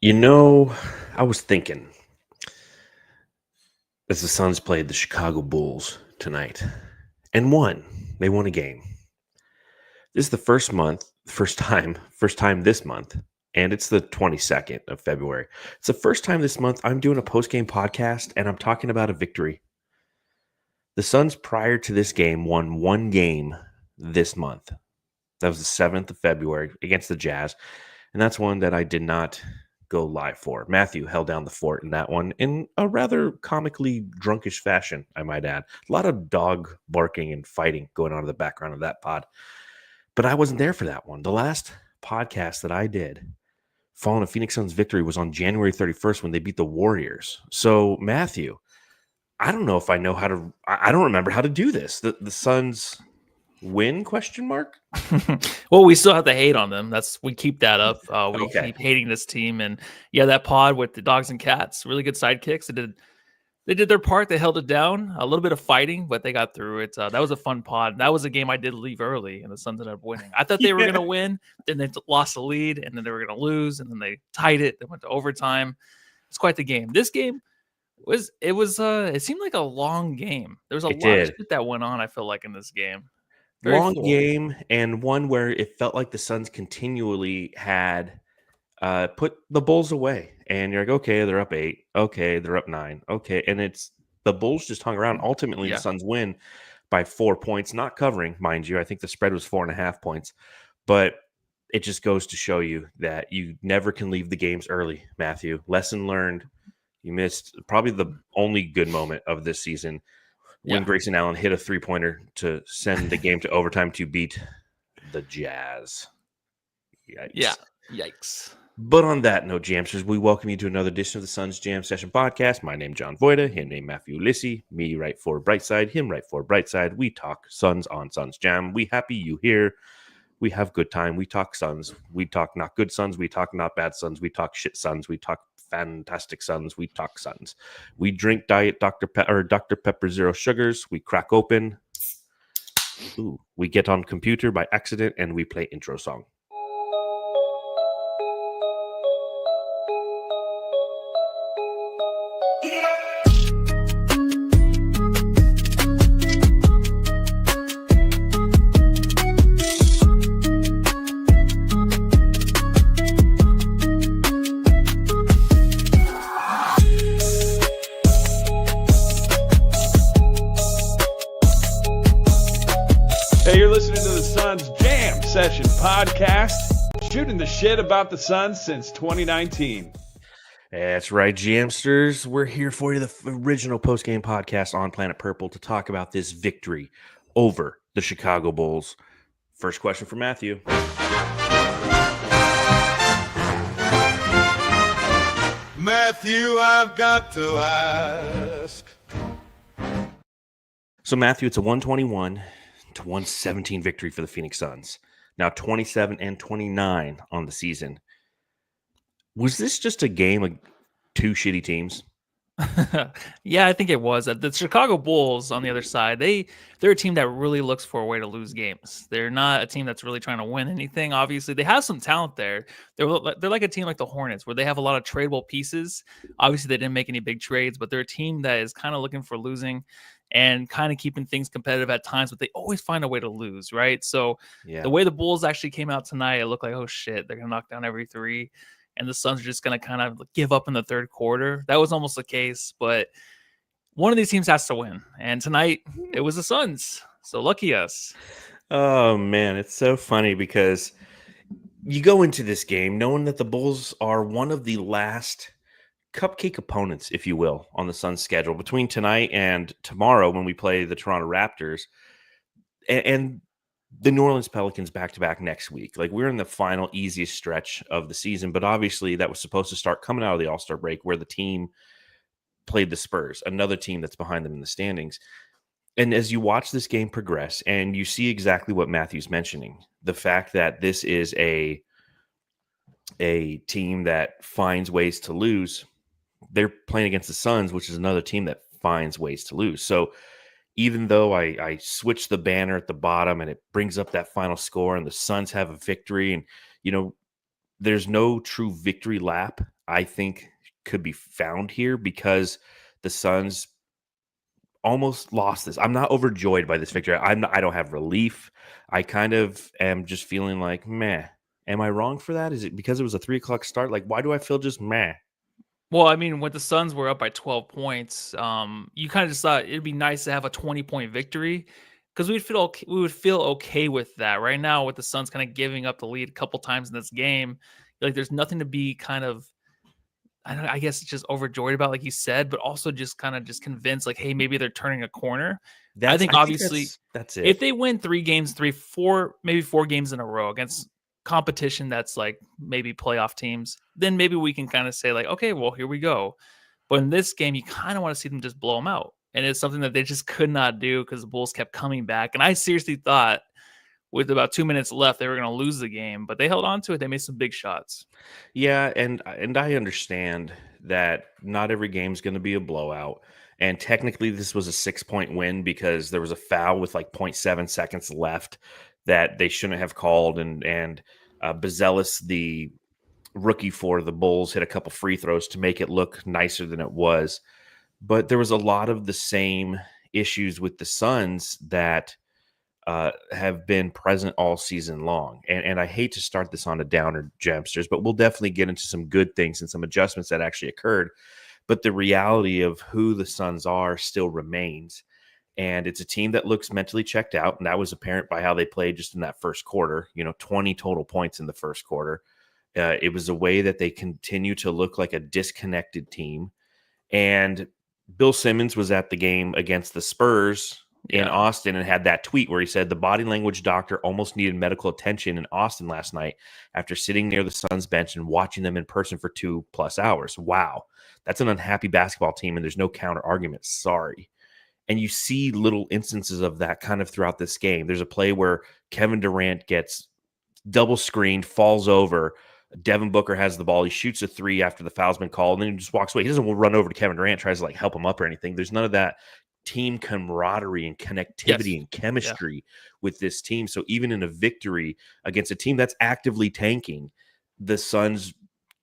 You know, I was thinking as the Suns played the Chicago Bulls tonight and won. They won a game. This is the first time this month, and it's the 22nd of February. It's the first time this month I'm doing a post-game podcast and I'm talking about a victory. The Suns prior to this game won one game this month. That was the 7th of February against the Jazz. And that's one that I did not go live for. Matthew held down the fort in that one in a rather comically drunkish fashion, I might add. A lot of dog barking and fighting going on in the background of that pod. But I wasn't there for that one. The last podcast that I did following a Phoenix Suns victory was on January 31st when they beat the Warriors. So, Matthew, I don't know if I know how to – I don't remember how to do this. The Suns – win question mark. Well, we still have to hate on them. We keep that up. We keep hating this team, and that pod with the dogs and cats, really good sidekicks. They did their part. They held it down. A little bit of fighting, but they got through it. That was a fun pod. That was a game I did leave early, and the Suns ended up winning. I thought they were going to win, then they lost the lead, and then they were going to lose, and then they tied it. They went to overtime. It's quite the game. This game it seemed like a long game. There was a lot of shit that went on, I feel like, in this game. Very long game, and one where it felt like the Suns continually had put the Bulls away. And you're like, okay, they're up 8. Okay, they're up 9. Okay, and it's the Bulls just hung around. Ultimately, the Suns win by 4 points, not covering, mind you. I think the spread was 4.5 points. But it just goes to show you that you never can leave the games early, Matthew. Lesson learned. You missed probably the only good moment of this season when Grayson Allen hit a three-pointer to send the game to overtime to beat the Jazz. Yikes. Yeah, yikes. But on that note, Jamsters, we welcome you to another edition of the Suns Jam Session Podcast. My name is John Voida, him named Matthew Lissy, me right for Brightside, him right for Brightside. We talk Suns on Suns Jam. We happy you here. We have good time. We talk Suns. We talk not good Suns. We talk not bad Suns. We talk shit Suns. We talk fantastic Suns. We talk Suns. We drink Diet Dr. Pepper Zero Sugars. We crack open. Ooh, we get on computer by accident and we play intro song. Session Podcast, shooting the shit about the Suns since 2019. That's right, Jamsters. We're here for you, the original post-game podcast on Planet Purple, to talk about this victory over the Chicago Bulls. First question for Matthew. Matthew, I've got to ask. So, Matthew, it's a 121 to 117 victory for the Phoenix Suns. Now 27-29 on the season. Was this just a game of two shitty teams? Yeah, I think it was. The Chicago Bulls, on the other side, they're a team that really looks for a way to lose games. They're not a team that's really trying to win anything. Obviously, they have some talent there. They're like a team like the Hornets, where they have a lot of tradable pieces. Obviously, they didn't make any big trades, but they're a team that is kind of looking for losing and kind of keeping things competitive at times, but they always find a way to lose, right? So The way the Bulls actually came out tonight, it looked like, oh shit, they're going to knock down every three, and the Suns are just going to kind of give up in the third quarter. That was almost the case, but one of these teams has to win, and tonight it was the Suns, so lucky us. Oh, man, it's so funny because you go into this game knowing that the Bulls are one of the last cupcake opponents, if you will, on the Suns schedule between tonight and tomorrow when we play the Toronto Raptors and the New Orleans Pelicans back-to-back next week. Like, we're in the final easiest stretch of the season, but obviously that was supposed to start coming out of the All-Star break where the team played the Spurs, another team that's behind them in the standings. And as you watch this game progress and you see exactly what Matthew's mentioning, the fact that this is a team that finds ways to lose. They're playing against the Suns, which is another team that finds ways to lose. So even though I switch the banner at the bottom and it brings up that final score and the Suns have a victory, and, you know, there's no true victory lap I think could be found here because the Suns almost lost this. I'm not overjoyed by this victory. I don't have relief. I kind of am just feeling like meh. Am I wrong for that? Is it because it was a 3:00 start? Like, why do I feel just meh? Well, I mean, when the Suns were up by 12 points, you kind of just thought it'd be nice to have a 20-point victory because we would feel okay with that. Right now, with the Suns kind of giving up the lead a couple times in this game, like there's nothing to be kind of I guess it's just overjoyed about, like you said, but also just kind of just convinced, like, hey, maybe they're turning a corner. I think I think obviously that's if it. they win 3 games, 4 games in a row against competition that's like maybe playoff teams, then maybe we can kind of say, like, okay, well, here we go. But in this game, you kind of want to see them just blow them out. And it's something that they just could not do because the Bulls kept coming back. And I seriously thought with about 2 minutes left, they were going to lose the game, but they held on to it. They made some big shots. Yeah, and I understand that not every game's going to be a blowout. And technically, this was a 6-point win because there was a foul with like zero point 0.7 seconds left that they shouldn't have called. And Bazelis, the rookie for the Bulls, hit a couple free throws to make it look nicer than it was. But there was a lot of the same issues with the Suns that have been present all season long. And I hate to start this on a downer, Gemsters, but we'll definitely get into some good things and some adjustments that actually occurred. But the reality of who the Suns are still remains. And it's a team that looks mentally checked out. And that was apparent by how they played just in that first quarter, 20 total points in the first quarter. It was a way that they continue to look like a disconnected team. And Bill Simmons was at the game against the Spurs in Austin and had that tweet where he said the body language doctor almost needed medical attention in Austin last night after sitting near the Suns bench and watching them in person for 2+ hours. Wow. That's an unhappy basketball team, and there's no counter argument. Sorry. And you see little instances of that kind of throughout this game. There's a play where Kevin Durant gets double screened, falls over. Devin Booker has the ball. He shoots a 3 after the foul's been called, and then he just walks away. He doesn't run over to Kevin Durant, tries to like help him up or anything. There's none of that team camaraderie and connectivity and chemistry with this team. So even in a victory against a team that's actively tanking, the Suns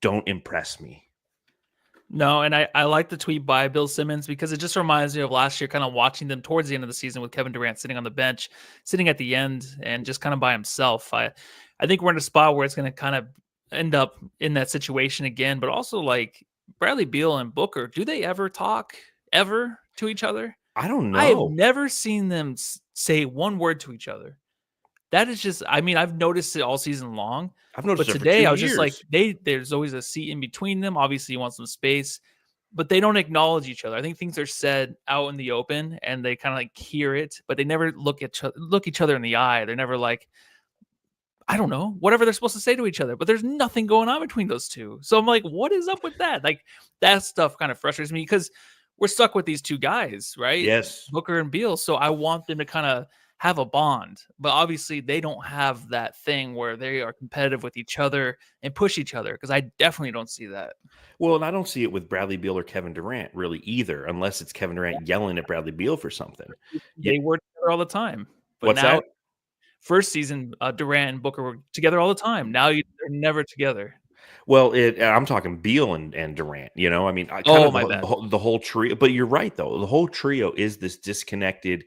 don't impress me. No, and I like the tweet by Bill Simmons because it just reminds me of last year, kind of watching them towards the end of the season with Kevin Durant sitting on the bench, sitting at the end and just kind of by himself. I think we're in a spot where it's going to kind of end up in that situation again, but also like Bradley Beal and Booker, do they ever talk ever to each other? I don't know. I have never seen them say one word to each other. That is just, I mean, I've noticed it all season long. I've noticed but it for today 2 I was just like, years. there's always a seat in between them. Obviously, you want some space, but they don't acknowledge each other. I think things are said out in the open and they kind of like hear it, but they never look each other in the eye. They're never like, I don't know, whatever they're supposed to say to each other, but there's nothing going on between those two. So I'm like, what is up with that? Like that stuff kind of frustrates me because we're stuck with these two guys, right? Yes. Booker and Beal. So I want them to kind of have a bond, but obviously they don't have that thing where they are competitive with each other and push each other. Cause I definitely don't see that. Well, and I don't see it with Bradley Beal or Kevin Durant really either, unless it's Kevin Durant yelling at Bradley Beal for something. They were together all the time, but What's now that? first season, Durant and Booker were together all the time. Now they're never together. Well, I'm talking Beal and Durant. I mean, My bad. the whole trio. But you're right, though. The whole trio is this disconnected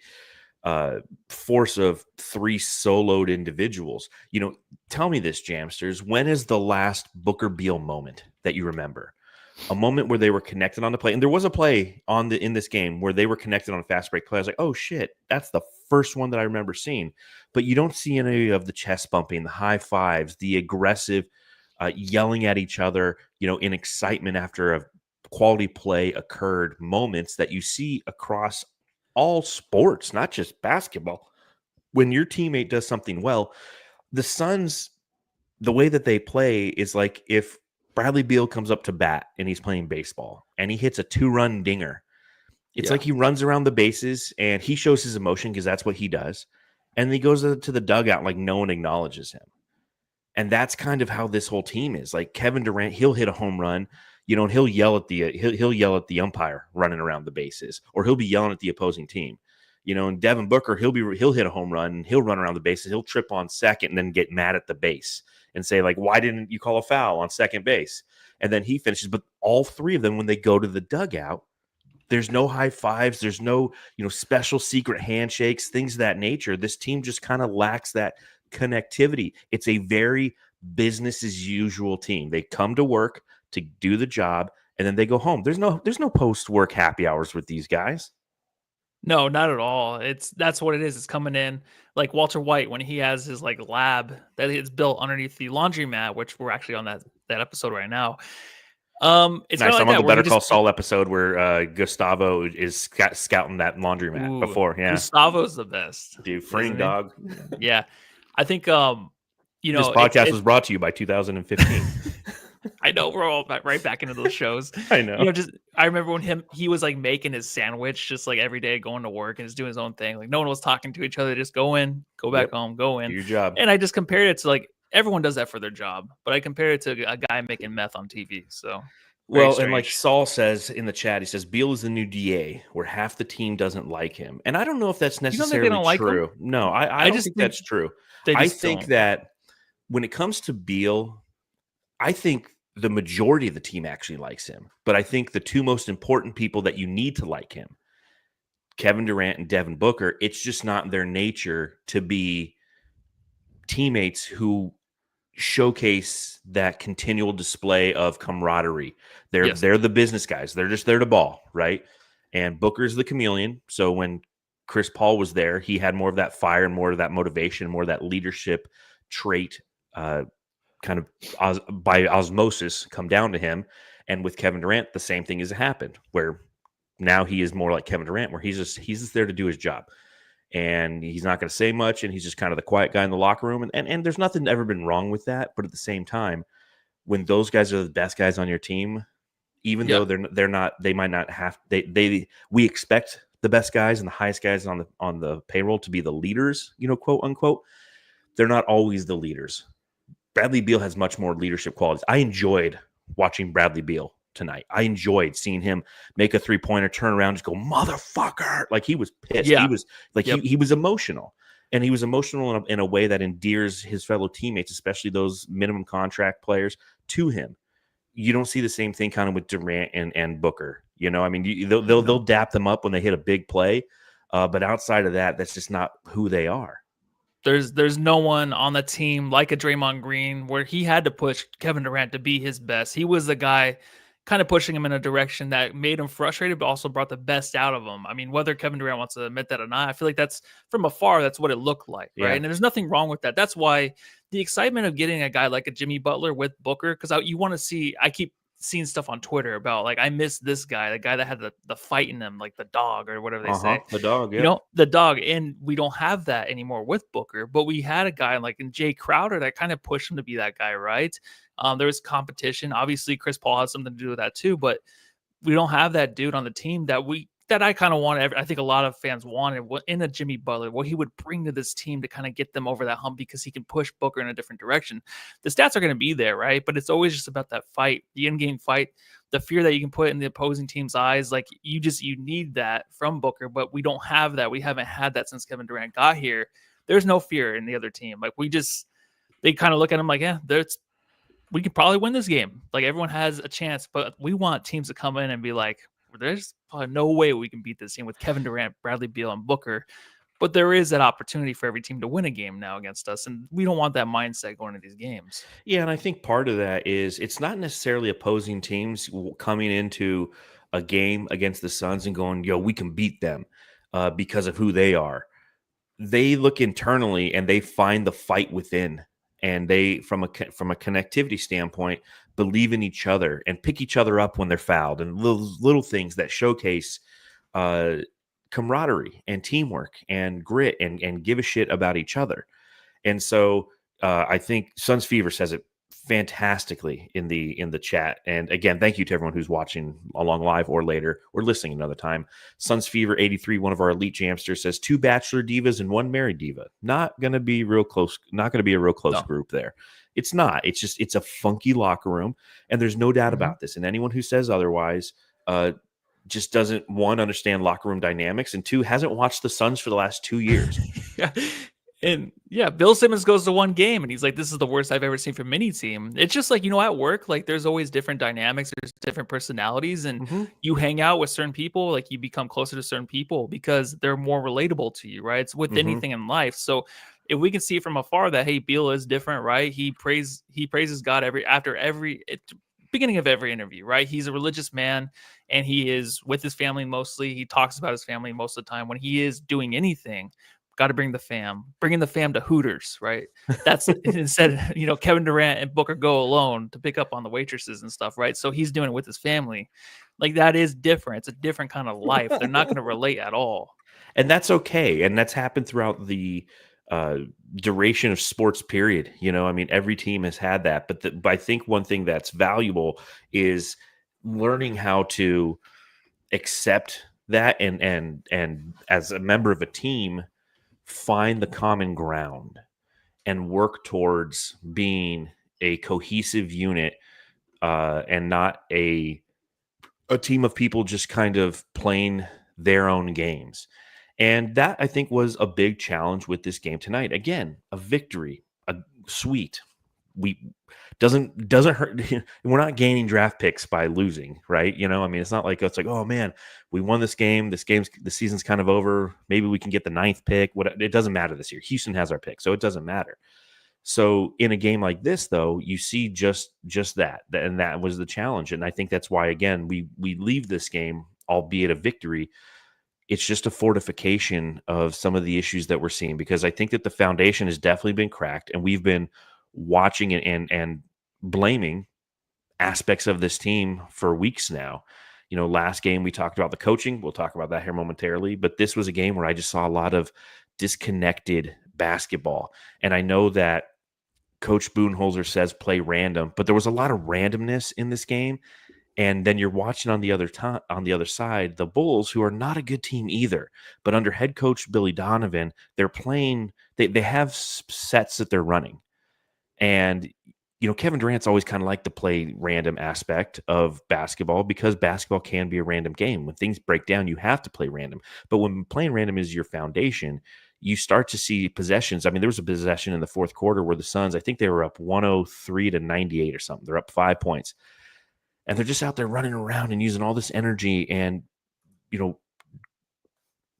force of 3 soloed individuals. Tell me this, Jamsters. When is the last Booker Beal moment that you remember? A moment where they were connected on the play, and there was a play in this game where they were connected on a fast break play. I was like, oh shit, that's the first one that I remember seeing. But you don't see any of the chest bumping, the high fives, the aggressive yelling at each other, in excitement after a quality play occurred moments that you see across all sports, not just basketball. When your teammate does something well, the Suns, the way that they play is like if Bradley Beal comes up to bat and he's playing baseball and he hits a 2-run dinger. It's like he runs around the bases and he shows his emotion because that's what he does. And he goes to the dugout like no one acknowledges him. And that's kind of how this whole team is. Like Kevin Durant, he'll hit a home run, and he'll yell at the umpire running around the bases, or he'll be yelling at the opposing team. And Devin Booker, he'll hit a home run and he'll run around the bases. He'll trip on second and then get mad at the base and say, like, why didn't you call a foul on second base? and then he finishes. But all three of them, when they go to the dugout, there's no high fives. There's no, special secret handshakes, things of that nature. This team just kind of lacks that connectivity. It's a very business as usual team. They come to work to do the job, and then they go home. There's no post-work happy hours with these guys. No, not at all. That's what it is. It's coming in like Walter White when he has his like lab that is built underneath the laundromat, which we're actually on that episode right now. It's nice. like I'm on that, the Better Call Saul episode where Gustavo is scouting that laundromat before. Yeah, Gustavo's the best. Dude, freeing dog. Yeah, I think this podcast was brought to you by 2015. I know we're all right back into those shows. I know. I remember when he was like making his sandwich just like every day, going to work and just doing his own thing. Like no one was talking to each other. Just go in, go back home, go in. Do your job. And I just compared it to like everyone does that for their job, but I compared it to a guy making meth on TV. So and like Saul says in the chat, he says Beal is the new DA, where half the team doesn't like him, and I don't know if that's necessarily true. Like no, I don't think that's true. I think that when it comes to Beal, I think the majority of the team actually likes him, but I think the two most important people that you need to like him, Kevin Durant and Devin Booker, it's just not in their nature to be teammates who showcase that continual display of camaraderie. They're the business guys. They're just there to ball, right? And Booker's the chameleon. So when Chris Paul was there, he had more of that fire and more of that motivation, more of that leadership trait, kind of by osmosis come down to him. And with Kevin Durant, the same thing has happened, where now he is more like Kevin Durant, where he's just there to do his job. And he's not going to say much, and he's just kind of the quiet guy in the locker room. And there's nothing ever been wrong with that. But at the same time, when those guys are the best guys on your team, even though they're not, they might not have, we expect the best guys and the highest guys on the payroll to be the leaders, quote unquote. They're not always the leaders. Bradley Beal has much more leadership qualities. I enjoyed watching Bradley Beal tonight. I enjoyed seeing him make a 3-pointer, turn around, just go, motherfucker. Like he was pissed. Yeah. He was like, he was emotional, and he was emotional in a way that endears his fellow teammates, especially those minimum contract players, to him. You don't see the same thing kind of with Durant and Booker. I mean, they'll dap them up when they hit a big play. But outside of that, that's just not who they are. There's no one on the team like a Draymond Green where he had to push Kevin Durant to be his best. He was the guy kind of pushing him in a direction that made him frustrated, but also brought the best out of him. I mean, whether Kevin Durant wants to admit that or not, I feel like that's from afar, that's what it looked like, right? And there's nothing wrong with that. That's why the excitement of getting a guy like a Jimmy Butler with Booker, because you want to see, I keep seeing stuff on Twitter about like, I miss this guy, the guy that had the fight in him, like the dog or whatever they say. The dog, the dog. And we don't have that anymore with Booker, but we had a guy like in Jay Crowder that kind of pushed him to be that guy, right? There was competition. Obviously, Chris Paul has something to do with that too, but we don't have that dude on the team that I kind of wanted. I think a lot of fans wanted in a Jimmy Butler, what he would bring to this team to kind of get them over that hump, because he can push Booker in a different direction. The stats are going to be there, right? But it's always just about that fight, the in-game fight, the fear that you can put in the opposing team's eyes. Like you need that from Booker, but we don't have that. We haven't had that since Kevin Durant got here. There's no fear in the other team. Like they kind of look at him like, we could probably win this game. Like everyone has a chance, but we want teams to come in and be like, there's probably no way we can beat this team with Kevin Durant, Bradley Beal, and Booker. But there is that opportunity for every team to win a game now against us, and we don't want that mindset going into these games. Yeah, and I think part of that is it's not necessarily opposing teams coming into a game against the Suns and going, yo, we can beat them because of who they are. They look internally and they find the fight within. And they, from a connectivity standpoint, believe in each other and pick each other up when they're fouled, and little things that showcase camaraderie and teamwork and grit and give a shit about each other. And so I think Suns Fever says it fantastically in the chat. And again, thank you to everyone who's watching along live or later or listening another time. Suns Fever 83, one of our elite jamsters, says 2 bachelor divas and 1 married diva. Not going to be real close. Not going to be a real close group there. It's not. It's a funky locker room, and there's no doubt about this. And anyone who says otherwise just doesn't, 1, understand locker room dynamics, and 2, hasn't watched the Suns for the last 2 years. Yeah. And yeah, Bill Simmons goes to one game and he's like, this is the worst I've ever seen from any team. It's just like, at work, like there's always different dynamics, there's different personalities, and you hang out with certain people, like you become closer to certain people because they're more relatable to you, right? It's with anything in life. So if we can see from afar that, hey, Beal is different, right? He praises God beginning of every interview, right? He's a religious man and he is with his family mostly. He talks about his family most of the time. When he is doing anything, got to bringing the fam to Hooters, right? That's instead, Kevin Durant and Booker go alone to pick up on the waitresses and stuff, right? So he's doing it with his family. Like that is different. It's a different kind of life. They're not going to relate at all. And that's okay. And that's happened throughout the duration of sports period. I mean, every team has had that. But I think one thing that's valuable is learning how to accept that and as a member of a team, find the common ground and work towards being a cohesive unit and not a team of people just kind of playing their own games. And that, I think, was a big challenge with this game tonight. Again, a victory, a sweet. We doesn't hurt. We're not gaining draft picks by losing, right? I mean, it's not like it's like, oh man, we won this game. The season's kind of over. Maybe we can get the 9th pick. It doesn't matter this year. Houston has our pick, so it doesn't matter. So in a game like this, though, you see just that, and that was the challenge. And I think that's why, again, we leave this game, albeit a victory. It's just a fortification of some of the issues that we're seeing, because I think that the foundation has definitely been cracked, and we've been watching it and blaming aspects of this team for weeks now. Last game we talked about the coaching. We'll talk about that here momentarily, but this was a game where I just saw a lot of disconnected basketball. And I know that Coach Budenholzer says play random, but there was a lot of randomness in this game. And then you're watching on the other side, the Bulls, who are not a good team either. But under head coach Billy Donovan, they're playing. They have sets that they're running, and Kevin Durant's always kind of liked the play random aspect of basketball, because basketball can be a random game. When things break down, you have to play random. But when playing random is your foundation, you start to see possessions. I mean, there was a possession in the fourth quarter where the Suns, I think they were up 103-98 or something. They're up 5 points. And they're just out there running around and using all this energy and,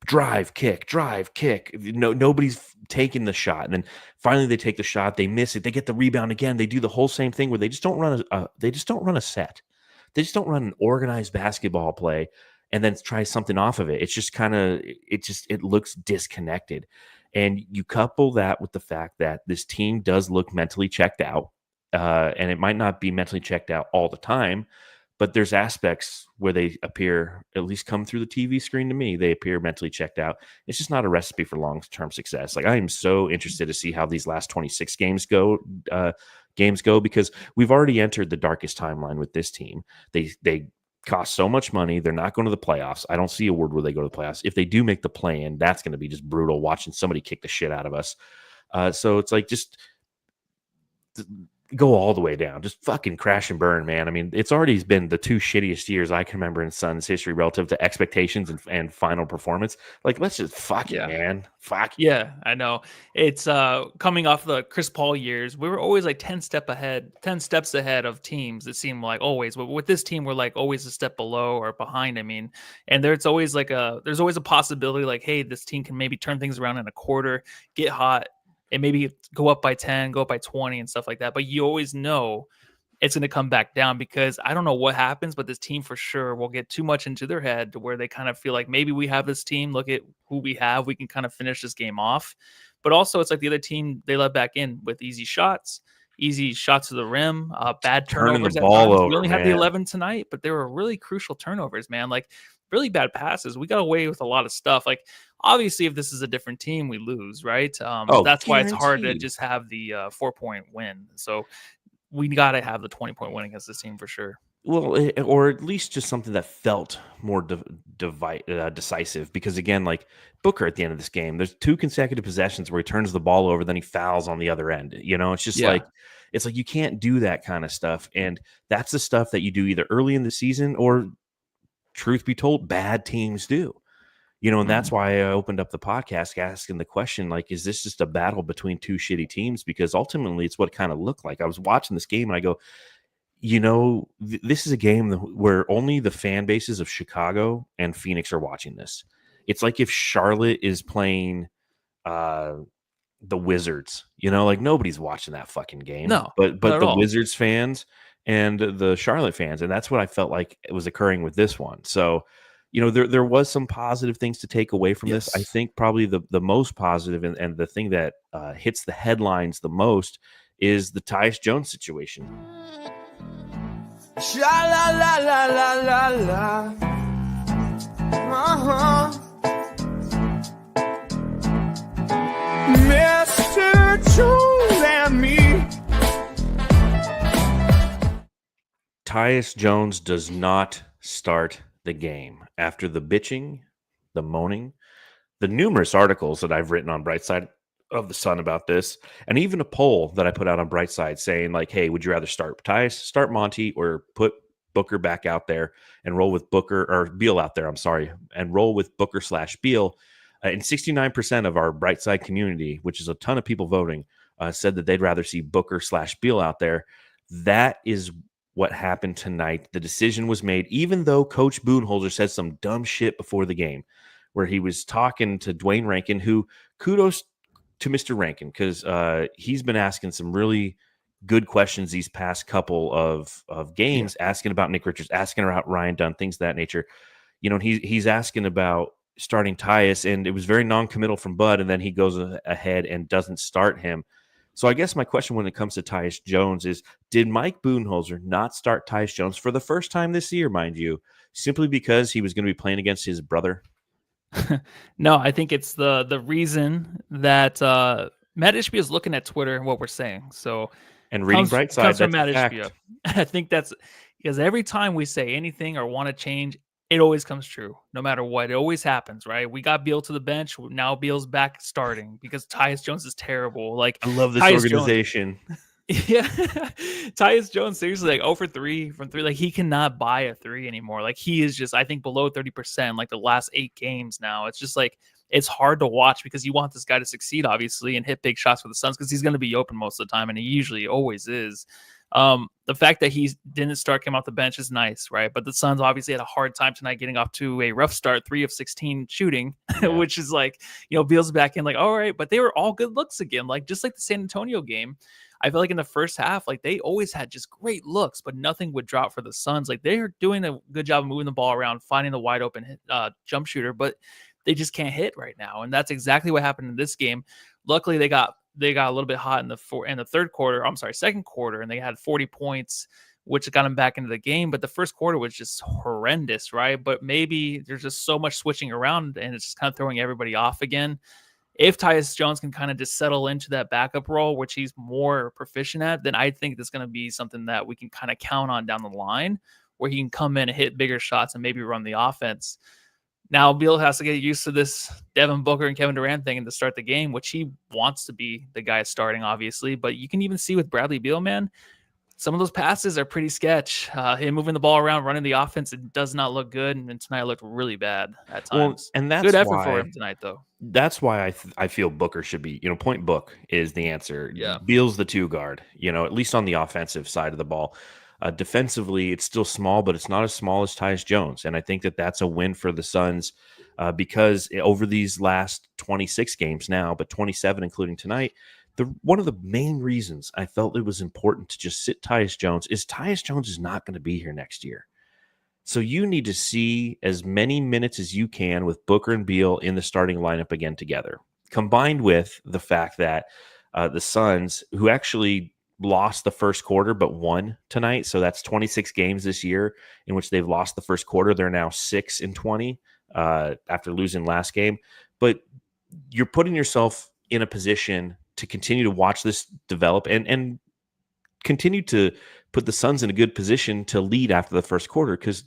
drive, kick. Nobody's taking the shot. And then finally they take the shot. They miss it. They get the rebound again. They do the whole same thing where they just don't run a set. They just don't run an organized basketball play and then try something off of it. It's just it looks disconnected. And you couple that with the fact that this team does look mentally checked out. And it might not be mentally checked out all the time, but there's aspects where they appear, at least come through the TV screen to me, they appear mentally checked out. It's just not a recipe for long-term success. Like, I am so interested to see how these last 26 games go, because we've already entered the darkest timeline with this team. They cost so much money. They're not going to the playoffs. I don't see a word where they go to the playoffs. If they do make the play-in, that's going to be just brutal, watching somebody kick the shit out of us. So it's like, just go all the way down, just fucking crash and burn, man. I mean, it's already been the 2 shittiest years I can remember in Suns history relative to expectations and final performance. Like, let's just fuck it, man. Fuck. Yeah, I know. It's coming off the Chris Paul years. We were always like 10 steps ahead of teams. It seemed like always, but with this team, we're like always a step below or behind. I mean, and there's always a possibility like, hey, this team can maybe turn things around in a quarter, get hot, and maybe go up by 10, go up by 20 and stuff like that. But you always know it's going to come back down, because I don't know what happens, but this team for sure will get too much into their head to where they kind of feel like, maybe we have this team. Look at who we have. We can kind of finish this game off. But also it's like the other team, they let back in with easy shots to the rim, bad turnovers. The ball over, we only had man. the 11 tonight, but they were really crucial turnovers, man. Like, really bad passes. We got away with a lot of stuff. Like, obviously, if this is a different team, we lose, right? That's why it's hard to just have the 4-point win. So we got to have the 20-point win against this team for sure. Well, or at least just something that felt more decisive. Because again, like Booker at the end of this game, there's 2 consecutive possessions where he turns the ball over, then he fouls on the other end. It's just it's like you can't do that kind of stuff. And that's the stuff that you do either early in the season or, truth be told, bad teams do. And that's why I opened up the podcast asking the question, like, is this just a battle between two shitty teams? Because ultimately it's what it kind of looked like. I was watching this game and I go, this is a game where only the fan bases of Chicago and Phoenix are watching this. It's like if Charlotte is playing the Wizards, like nobody's watching that fucking game. No, but not at the all. Wizards fans and the Charlotte fans, and that's what I felt like it was occurring with this one. So, there was some positive things to take away from this. I think probably the most positive and the thing that hits the headlines the most is the Tyus Jones situation. Sha la la la la la la. Mr. Jones and me. Tyus Jones does not start the game after the bitching, the moaning, the numerous articles that I've written on Brightside of the Sun about this, and even a poll that I put out on Brightside saying, like, hey, would you rather start Tyus, start Monty, or put Booker back out there and roll with Booker, or Beal out there, and roll with Booker / Beal? And 69% of our Brightside community, which is a ton of people voting, said that they'd rather see Booker / Beal out there. That is what happened tonight. The decision was made, even though Coach Budenholzer said some dumb shit before the game, where he was talking to Dwayne Rankin, who, kudos to Mr. Rankin, because he's been asking some really good questions these past couple of games, asking about Nick Richards, asking about Ryan Dunn, things of that nature. And he's asking about starting Tyus, and it was very non-committal from Bud, and then he goes ahead and doesn't start him. So I guess my question when it comes to Tyus Jones is, did Mike Budenholzer not start Tyus Jones for the first time this year, mind you, simply because he was going to be playing against his brother? No, I think it's the reason that Matt Ishbia is looking at Twitter and what we're saying. So and reading Brightside, comes from that's Matt a Ishbia. fact. I think that's because every time we say anything or want to change, it always comes true, no matter what. It always happens, right? We got Beal to the bench. Now Beal's back starting because Tyus Jones is terrible. Like, I love this Tyus organization. Yeah. Tyus Jones, seriously, like 0 for 3 from 3. Like, he cannot buy a 3 anymore. Like, he is just, I think, below 30%, like the last 8 games now. It's just like, it's hard to watch because you want this guy to succeed, obviously, and hit big shots for the Suns because he's going to be open most of the time, and he usually always is. The fact that he didn't start, came off the bench is nice, right? But the Suns obviously had a hard time tonight getting off to a rough start, 3 of 16 shooting, which is like, Beal's back in, like, all right, but they were all good looks again, like just like the San Antonio game. I feel like in the first half, like they always had just great looks, but nothing would drop for the Suns. Like they're doing a good job of moving the ball around, finding the wide open jump shooter, but they just can't hit right now. And that's exactly what happened in this game. Luckily, they got a little bit hot in the second quarter, and they had 40 points, which got them back into the game. But the first quarter was just horrendous, right? But maybe there's just so much switching around, and it's just kind of throwing everybody off again. If Tyus Jones can kind of just settle into that backup role, which he's more proficient at, then I think that's going to be something that we can kind of count on down the line, where he can come in and hit bigger shots and maybe run the offense. Now, Beal has to get used to this Devin Booker and Kevin Durant thing to start the game, which he wants to be the guy starting, obviously. But you can even see with Bradley Beal, man, some of those passes are pretty sketch. Him moving the ball around, running the offense, it does not look good. And tonight looked really bad at times. Well, and that's good effort why, for him tonight, though. That's why I feel Booker should be, point Book is the answer. Yeah. Beal's the 2 guard, at least on the offensive side of the ball. Defensively, it's still small, but it's not as small as Tyus Jones. And I think that that's a win for the Suns because over these last 26 games now, but 27 including tonight, one of the main reasons I felt it was important to just sit Tyus Jones is not going to be here next year. So you need to see as many minutes as you can with Booker and Beal in the starting lineup again together, combined with the fact that the Suns, who actually lost the first quarter but won tonight, so that's 26 games this year in which they've lost the first quarter. They're now 6-20 after losing last game. But you're putting yourself in a position to continue to watch this develop and continue to put the Suns in a good position to lead after the first quarter because,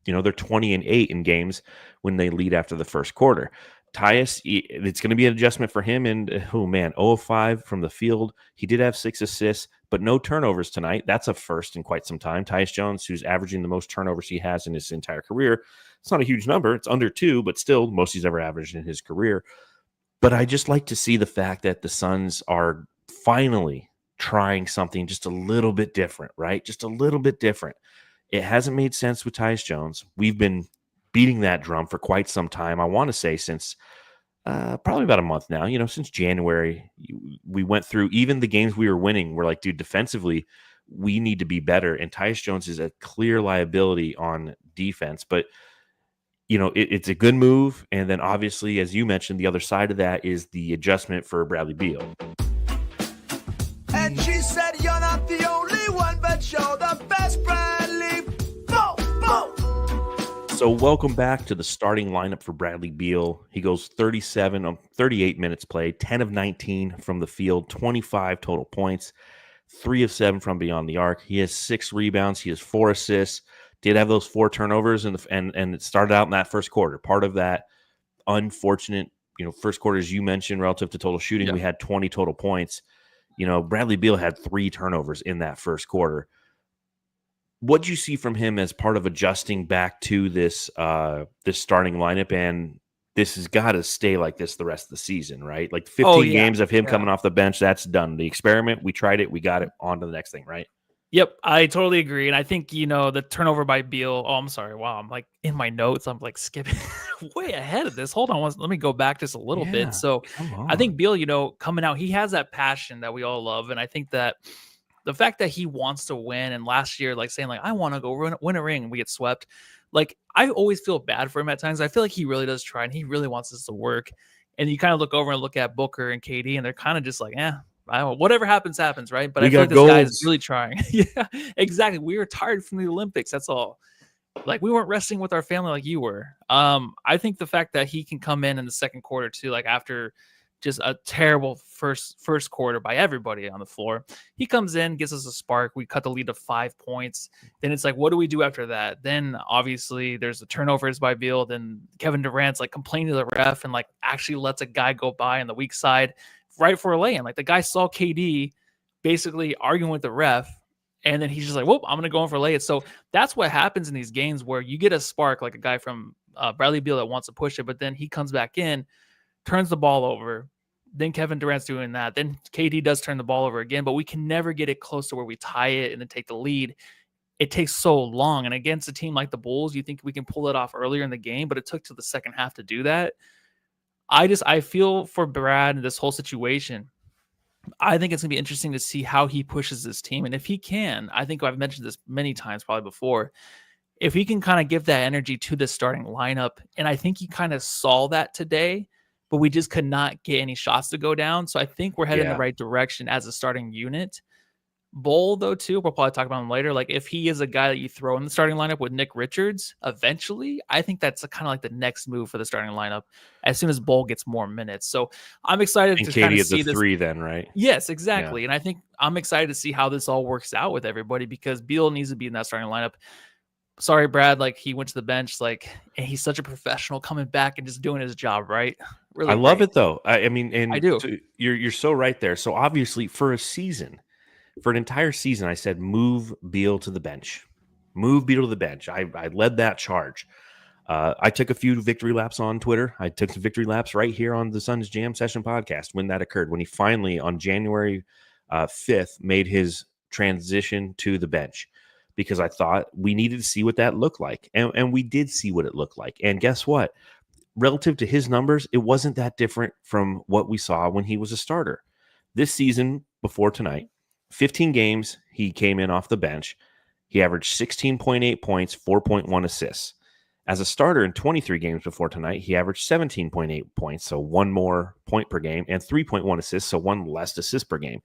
they're 20-8 in games when they lead after the first quarter. Tyus, it's going to be an adjustment for him. And 0 of 5 from the field. He did have 6 assists, but no turnovers tonight. That's a first in quite some time. Tyus Jones, who's averaging the most turnovers he has in his entire career. It's not a huge number. It's under 2, but still most he's ever averaged in his career. But I just like to see the fact that the Suns are finally trying something just a little bit different, right? Just a little bit different. It hasn't made sense with Tyus Jones. We've been beating that drum for quite some time. I want to say since probably about a month now, since January. We went through even the games we were winning. We're like, dude, defensively, we need to be better. And Tyus Jones is a clear liability on defense. But, it's a good move. And then obviously, as you mentioned, the other side of that is the adjustment for Bradley Beal. And she said, you're not the only one, but you're the best, Bradley. Bol Bol. So welcome back to the starting lineup for Bradley Beal. He goes 38 minutes played, 10 of 19 from the field, 25 total points, 3 of 7 from beyond the arc. He has 6 rebounds. He has 4 assists. Did have those 4 turnovers, and it started out in that first quarter. Part of that unfortunate, first quarter, as you mentioned, relative to total shooting, we had 20 total points. Bradley Beal had 3 turnovers in that first quarter. What do you see from him as part of adjusting back to this starting lineup? And this has got to stay like this the rest of the season, right? Like 15 games of him coming off the bench, that's done. The experiment, we tried it, we got it, on to the next thing, right? Yep, I totally agree. And I think, the turnover by Beal. Oh, I'm sorry. Wow. I'm like in my notes. I'm like skipping way ahead of this. Hold on. Let me go back just a little bit. So I think Beal, coming out, he has that passion that we all love. And I think that the fact that he wants to win, and last year, like saying, like, I want to go win a ring and we get swept. Like, I always feel bad for him at times. I feel like he really does try and he really wants this to work. And you kind of look over and look at Booker and KD, and they're kind of just like, whatever happens, right? But I feel like this guy is really trying. Yeah, exactly. We were tired from the Olympics. That's all. Like, we weren't resting with our family like you were. I think the fact that he can come in the second quarter too, like after just a terrible first quarter by everybody on the floor, he comes in, gives us a spark. We cut the lead to 5 points. Then it's like, what do we do after that? Then obviously there's the turnovers by Beal. Then Kevin Durant's like complaining to the ref and like actually lets a guy go by on the weak side right for a lay-in. Like, the guy saw KD basically arguing with the ref, and then he's just like, whoop, I'm going to go in for a lay-in. So that's what happens in these games where you get a spark, like a guy from Bradley Beal that wants to push it, but then he comes back in, turns the ball over. Then Kevin Durant's doing that. Then KD does turn the ball over again, but we can never get it close to where we tie it and then take the lead. It takes so long. And against a team like the Bulls, you think we can pull it off earlier in the game, but it took to the second half to do that. I feel for Brad in this whole situation. I think it's going to be interesting to see how he pushes this team. And if he can, I think I've mentioned this many times probably before, if he can kind of give that energy to the starting lineup, and I think he kind of saw that today, but we just could not get any shots to go down. So I think we're heading in the right direction as a starting unit. Bol, though, too, we'll probably talk about him later. Like, if he is a guy that you throw in the starting lineup with Nick Richards, eventually, I think that's kind of like the next move for the starting lineup as soon as Bol gets more minutes. So I'm excited to kind of see this. 3 then, right? Yes, exactly. Yeah. And I think I'm excited to see how this all works out with everybody, because Beal needs to be in that starting lineup. Sorry, Brad, like, he went to the bench, like, and he's such a professional coming back and just doing his job, right? Really, I love it, though. I mean, and I do. So you're so right there. So obviously, for an entire season, I said, move Beal to the bench. Move Beal to the bench. I led that charge. I took a few victory laps on Twitter. I took some victory laps right here on the Suns Jam Session podcast when that occurred, when he finally, on January 5th, made his transition to the bench, because I thought we needed to see what that looked like. And we did see what it looked like. And guess what? Relative to his numbers, it wasn't that different from what we saw when he was a starter. This season, before tonight, 15 games, he came in off the bench. He averaged 16.8 points, 4.1 assists. As a starter in 23 games before tonight, he averaged 17.8 points, so 1 more point per game, and 3.1 assists, so 1 less assist per game.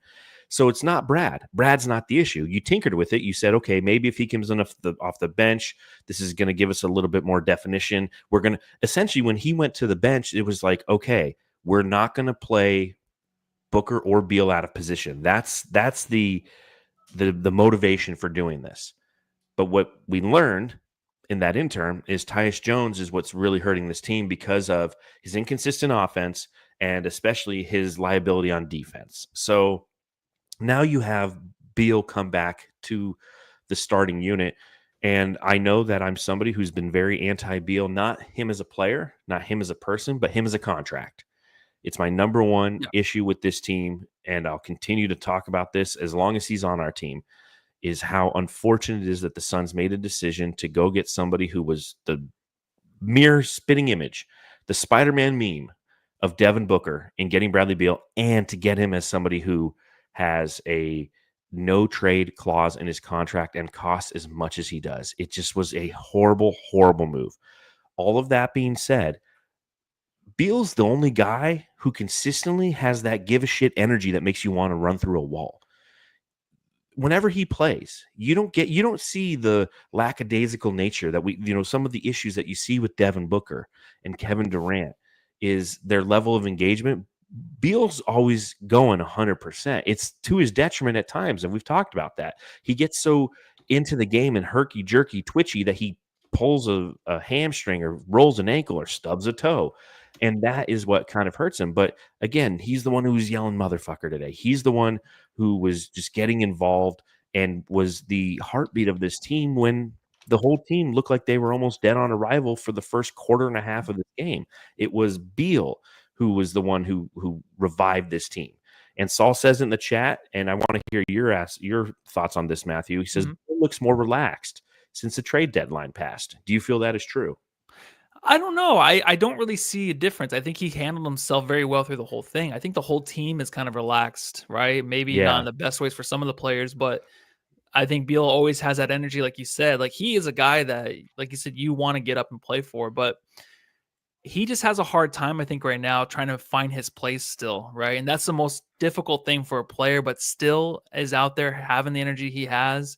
So it's not Brad. Brad's not the issue. You tinkered with it. You said, okay, maybe if he comes in off the bench, this is going to give us a little bit more definition. We're going to essentially, when he went to the bench, it was like, okay, we're not going to play Booker or Beal out of position. That's the motivation for doing this. But what we learned in that interim is Tyus Jones is what's really hurting this team because of his inconsistent offense and especially his liability on defense. So now you have Beal come back to the starting unit. And I know that I'm somebody who's been very anti-Beal, not him as a player, not him as a person, but him as a contract. It's my number one Yeah. issue with this team, and I'll continue to talk about this as long as he's on our team, is how unfortunate it is that the Suns made a decision to go get somebody who was the mere spitting image, the Spider-Man meme of Devin Booker in getting Bradley Beal, and to get him as somebody who has a no trade clause in his contract and costs as much as he does. It just was a horrible, horrible move. All of that being said, Beal's the only guy who consistently has that give a shit energy that makes you want to run through a wall. Whenever he plays, you don't see the lackadaisical nature that some of the issues that you see with Devin Booker and Kevin Durant is their level of engagement. Beal's always going 100%. It's to his detriment at times, and we've talked about that. He gets so into the game and herky-jerky, twitchy that he pulls a hamstring or rolls an ankle or stubs a toe, and that is what kind of hurts him. But again, he's the one who was yelling motherfucker today. He's the one who was just getting involved and was the heartbeat of this team when the whole team looked like they were almost dead on arrival for the first quarter and a half of the game. It was Beal who was the one who revived this team. And Saul says in the chat, and I want to hear your thoughts on this, Matthew. He says, Beal looks more relaxed since the trade deadline passed. Do you feel that is true? I don't know. I don't really see a difference. I think he handled himself very well through the whole thing. I think the whole team is kind of relaxed, right? Maybe not in the best ways for some of the players, but I think Beal always has that energy, like you said. Like, he is a guy that, like you said, you want to get up and play for, but he just has a hard time, I think, right now trying to find his place still, right? And that's the most difficult thing for a player, but still is out there having the energy he has,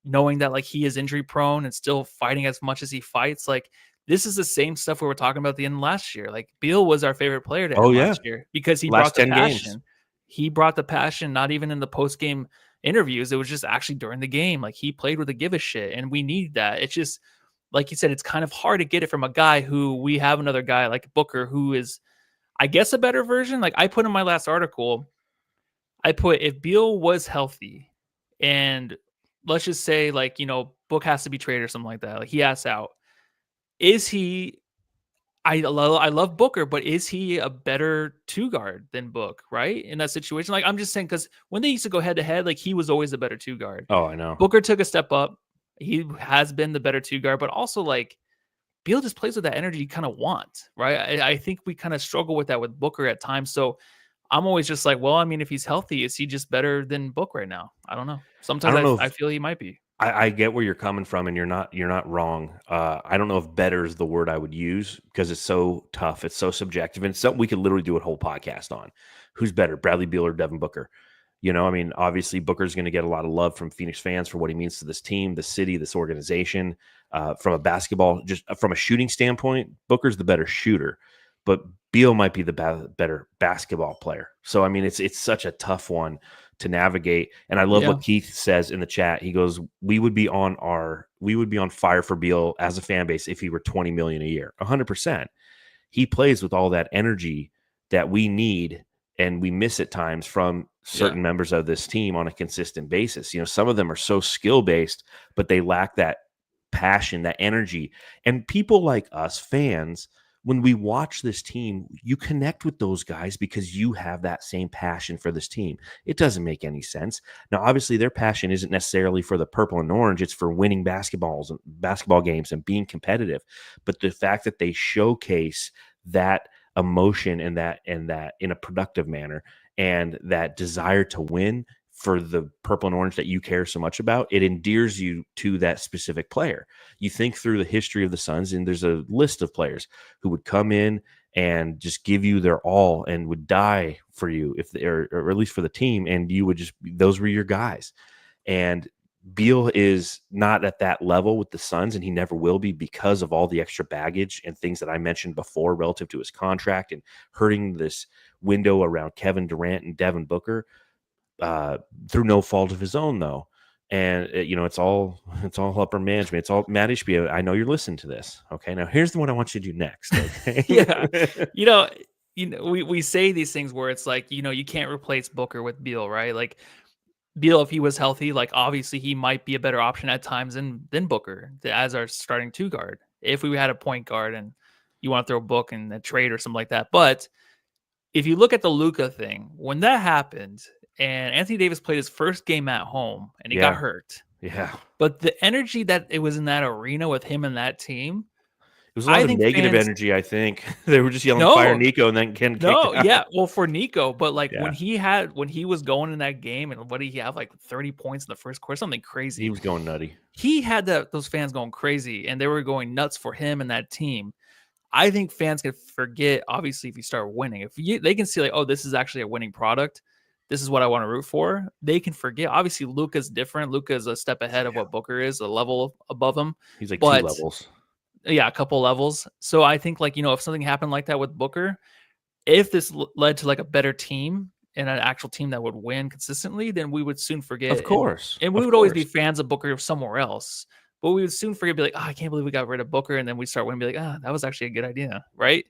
knowing that like he is injury prone and still fighting as much as he fights. Like, this is the same stuff we were talking about at the end of last year. Like, Beal was our favorite player to end last year because he brought the passion. Games. He brought the passion, not even in the post-game interviews. It was just actually during the game. Like, he played with a give a shit, and we need that. It's just, like you said, it's kind of hard to get it from a guy who we have another guy like Booker who is, I guess, a better version. Like, I put in my last article, I put, if Beal was healthy and let's just say, like, Book has to be traded or something like that. Like, he asks out. Is he, I love Booker, but is he a better two guard than Book, right? In that situation? Like, I'm just saying, because when they used to go head to head, like, he was always a better two guard. Oh, I know. Booker took a step up. He has been the better two guard, but also, like, Beal just plays with that energy you kind of want, right? I think we kind of struggle with that with Booker at times. So I'm always just like, well, I mean, if he's healthy, is he just better than Book right now? I don't know. Sometimes I feel he might be. I get where you're coming from, and you're not wrong. I don't know if better is the word I would use because it's so tough. It's so subjective, and it's something we could literally do a whole podcast on. Who's better, Bradley Beal or Devin Booker? I mean, obviously Booker's going to get a lot of love from Phoenix fans for what he means to this team, the city, this organization. From a basketball, just from a shooting standpoint, Booker's the better shooter, but Beal might be the better basketball player. So, I mean, it's such a tough one to navigate. And I love what Keith says in the chat. He goes, we would be on fire for Beal as a fan base if he were 20 million a year. 100%. He plays with all that energy that we need and we miss at times from certain members of this team on a consistent basis. Some of them are so skill based, but they lack that passion, that energy. And people like us, fans, when we watch this team, you connect with those guys because you have that same passion for this team. It doesn't make any sense. Now, obviously, their passion isn't necessarily for the purple and orange. It's for winning basketball games and being competitive. But the fact that they showcase that emotion and that in a productive manner and that desire to win for the purple and orange that you care so much about, it endears you to that specific player. You think through the history of the Suns, and there's a list of players who would come in and just give you their all and would die for you, or at least for the team, and you would just, those were your guys. And Beal is not at that level with the Suns, and he never will be because of all the extra baggage and things that I mentioned before relative to his contract and hurting this window around Kevin Durant and Devin Booker. Through no fault of his own, though, and it's all upper management. It's all Matt Ishbia. I know you're listening to this. Okay, now here's the one I want you to do next. Okay? We say these things where it's like, you can't replace Booker with Beal, right? Like, Beal, if he was healthy, like obviously he might be a better option at times than Booker as our starting 2 guard. If we had a point guard and you want to throw Book in a trade or something like that. But if you look at the Luka thing, when that happened and Anthony Davis played his first game at home and he got hurt, Yeah. but the energy that it was in that arena with him and that team, It was a lot I of think negative fans energy, I think. They were just yelling, fire Nico, and then Ken kicked No, out. yeah. Well, for Nico, but like Yeah. when he was going in that game and what did he have, like 30 points in the first quarter, something crazy. He was going nutty. He had those fans going crazy and they were going nuts for him and that team. I think fans can forget, obviously, if you start winning. They can see like, oh, this is actually a winning product. This is what I want to root for. They can forget. Obviously, Luka's different. Luka is a step ahead of what Booker is, a level above him. He's like But 2 levels. yeah, a couple levels. So I think like, if something happened like that with Booker, if this led to like a better team and an actual team that would win consistently, then we would soon forget. Of course. And we would always be fans of Booker somewhere else. But we would soon forget, be like, oh, I can't believe we got rid of Booker. And then we start winning, be like, that was actually a good idea. Right.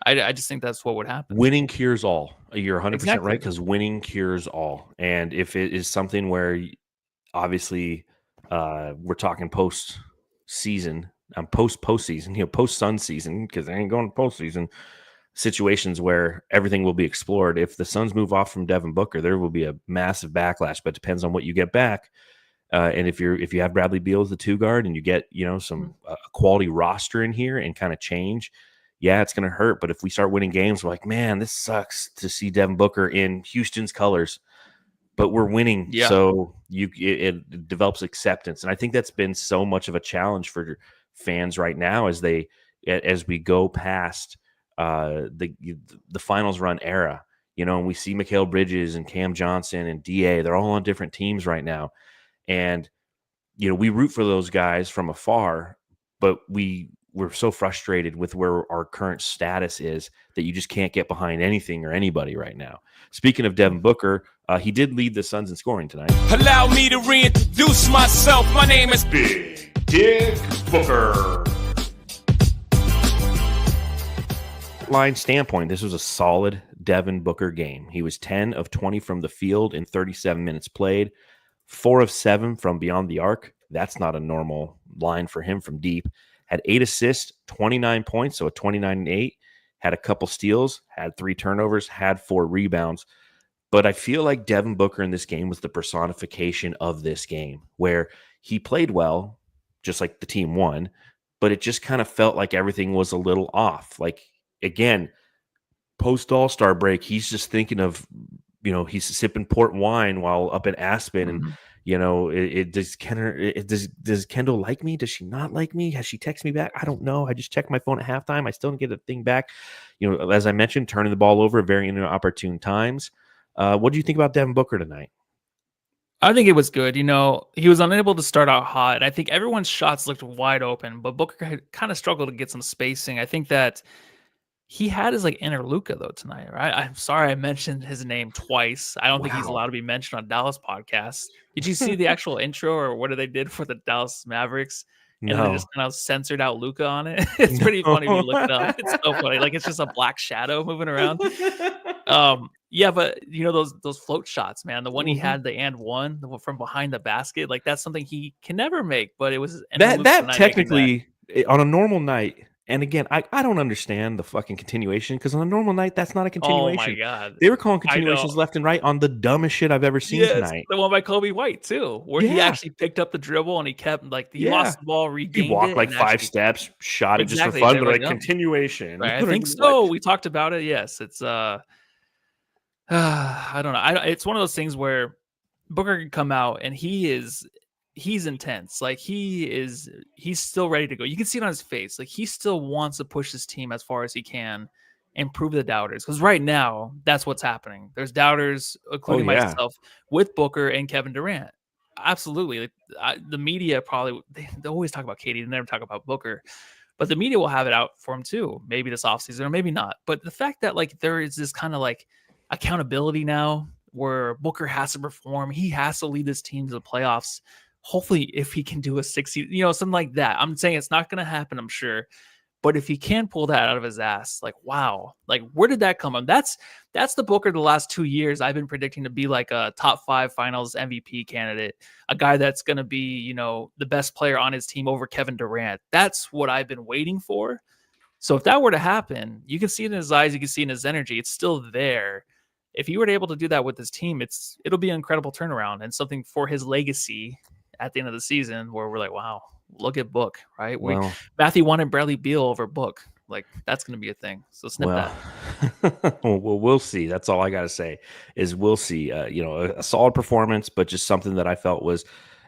I just think that's what would happen. Winning cures all. You're 100% Exactly. right, because winning cures all. And if it is something where obviously we're talking post-season, postseason, post-sun season, because they ain't going to postseason, situations where everything will be explored. If the Suns move off from Devin Booker, there will be a massive backlash, but it depends on what you get back. And if you have Bradley Beal as the 2 guard and you get some quality roster in here and kind of change, yeah, it's going to hurt. But if we start winning games, we're like, man, this sucks to see Devin Booker in Houston's colors, but we're winning. Yeah. So it develops acceptance, and I think that's been so much of a challenge for fans right now as we go past the finals run era. And we see Mikal Bridges and Cam Johnson and DA. They're all on different teams right now. And, we root for those guys from afar, but we're so frustrated with where our current status is that you just can't get behind anything or anybody right now. Speaking of Devin Booker, he did lead the Suns in scoring tonight. Allow me to reintroduce myself. My name is Big Dick Booker. Line standpoint, this was a solid Devin Booker game. He was 10 of 20 from the field in 37 minutes played. 4 of 7 from beyond the arc. That's not a normal line for him from deep. Had 8 assists, 29 points, so a 29-8. Had a couple steals, had 3 turnovers, had 4 rebounds. But I feel like Devin Booker in this game was the personification of this game, where he played well, just like the team won, but it just kind of felt like everything was a little off. Like, again, post All-Star break, he's just thinking of, he's sipping port wine while up in Aspen, and does Kendall like me? Does she not like me? Has she texted me back? I don't know. I just checked my phone at halftime. I still didn't get a thing back. As I mentioned, turning the ball over at very inopportune times. What do you think about Devin Booker tonight? I think it was good. He was unable to start out hot. I think everyone's shots looked wide open, but Booker had kind of struggled to get some spacing. I think that he had his inner Luka though tonight, right? I'm sorry I mentioned his name twice. I don't think he's allowed to be mentioned on Dallas podcasts. Did you see the actual intro or what they did for the Dallas Mavericks? And they just kind of censored out Luka on it. It's pretty funny when you look it up. It's so funny. It's just a black shadow moving around. Yeah, but those float shots, man. The one he had, the and one from behind the basket, that's something he can never make. But it was that technically on a normal night. And again, I don't understand the fucking continuation, because on a normal night, that's not a continuation. Oh my god, they were calling continuations left and right on the dumbest shit I've ever seen tonight. The one by Kobe White too, where he actually picked up the dribble and he kept he lost the ball, regained he walked it, 5 steps, shot it just for fun, but continuation. Right, I think so. We talked about it. Yes, it's I don't know. It's one of those things where Booker can come out and he's intense. He's still ready to go. You can see it on his face. He still wants to push his team as far as he can and prove the doubters. Because right now, that's what's happening. There's doubters, including myself, with Booker and Kevin Durant. Absolutely. The media probably, they always talk about KD. They never talk about Booker. But the media will have it out for him too. Maybe this offseason or maybe not. But the fact that there is this kind of accountability now where Booker has to perform. He has to lead this team to the playoffs. Hopefully, if he can do a 60, something like that. I'm saying it's not going to happen, I'm sure. But if he can pull that out of his ass, like, wow, like, where did that come from? That's the Booker the last 2 years I've been predicting to be like a top 5 finals MVP candidate, a guy that's going to be, you know, the best player on his team over Kevin Durant. That's what I've been waiting for. So if that were to happen, you can see it in his eyes, you can see it in his energy. It's still there. If he were able to do that with his team, it'll be an incredible turnaround and something for his legacy at the end of the season where we're like, wow, look at Book, right? Well, Matthew wanted Bradley Beal over Book. Like, that's going to be a thing. So snip that. well, we'll see. That's all I got to say is we'll see. You know, a solid performance, but just something that I felt was,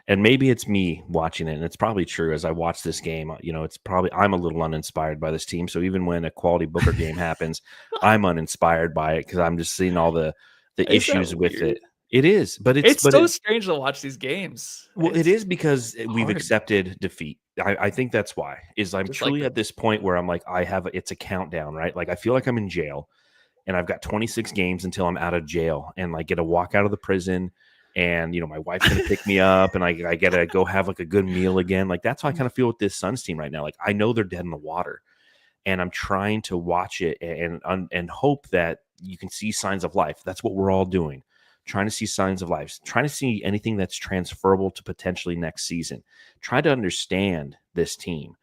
and maybe it's me watching it, and it's probably true as I watch this game. You know, it's probably I'm a little uninspired by this team. So even when a quality Booker game happens, I'm uninspired by it because I'm just seeing all the issues with it. It is, but it's so strange to watch these games. Well, it is because we've accepted defeat. I think that's why. Is I'm truly at this point where I'm like, it's a countdown, right? Like I feel like I'm in jail, and I've got 26 games until I'm out of jail, and like get to walk out of the prison, and you know my wife's gonna pick me up, and I get to go have like a good meal again. Like that's how I kind of feel with this Suns team right now. Like I know they're dead in the water, and I'm trying to watch it and hope that you can see signs of life. That's what we're all doing. Trying to see signs of life, trying to see anything that's transferable to potentially next season. Try to understand this team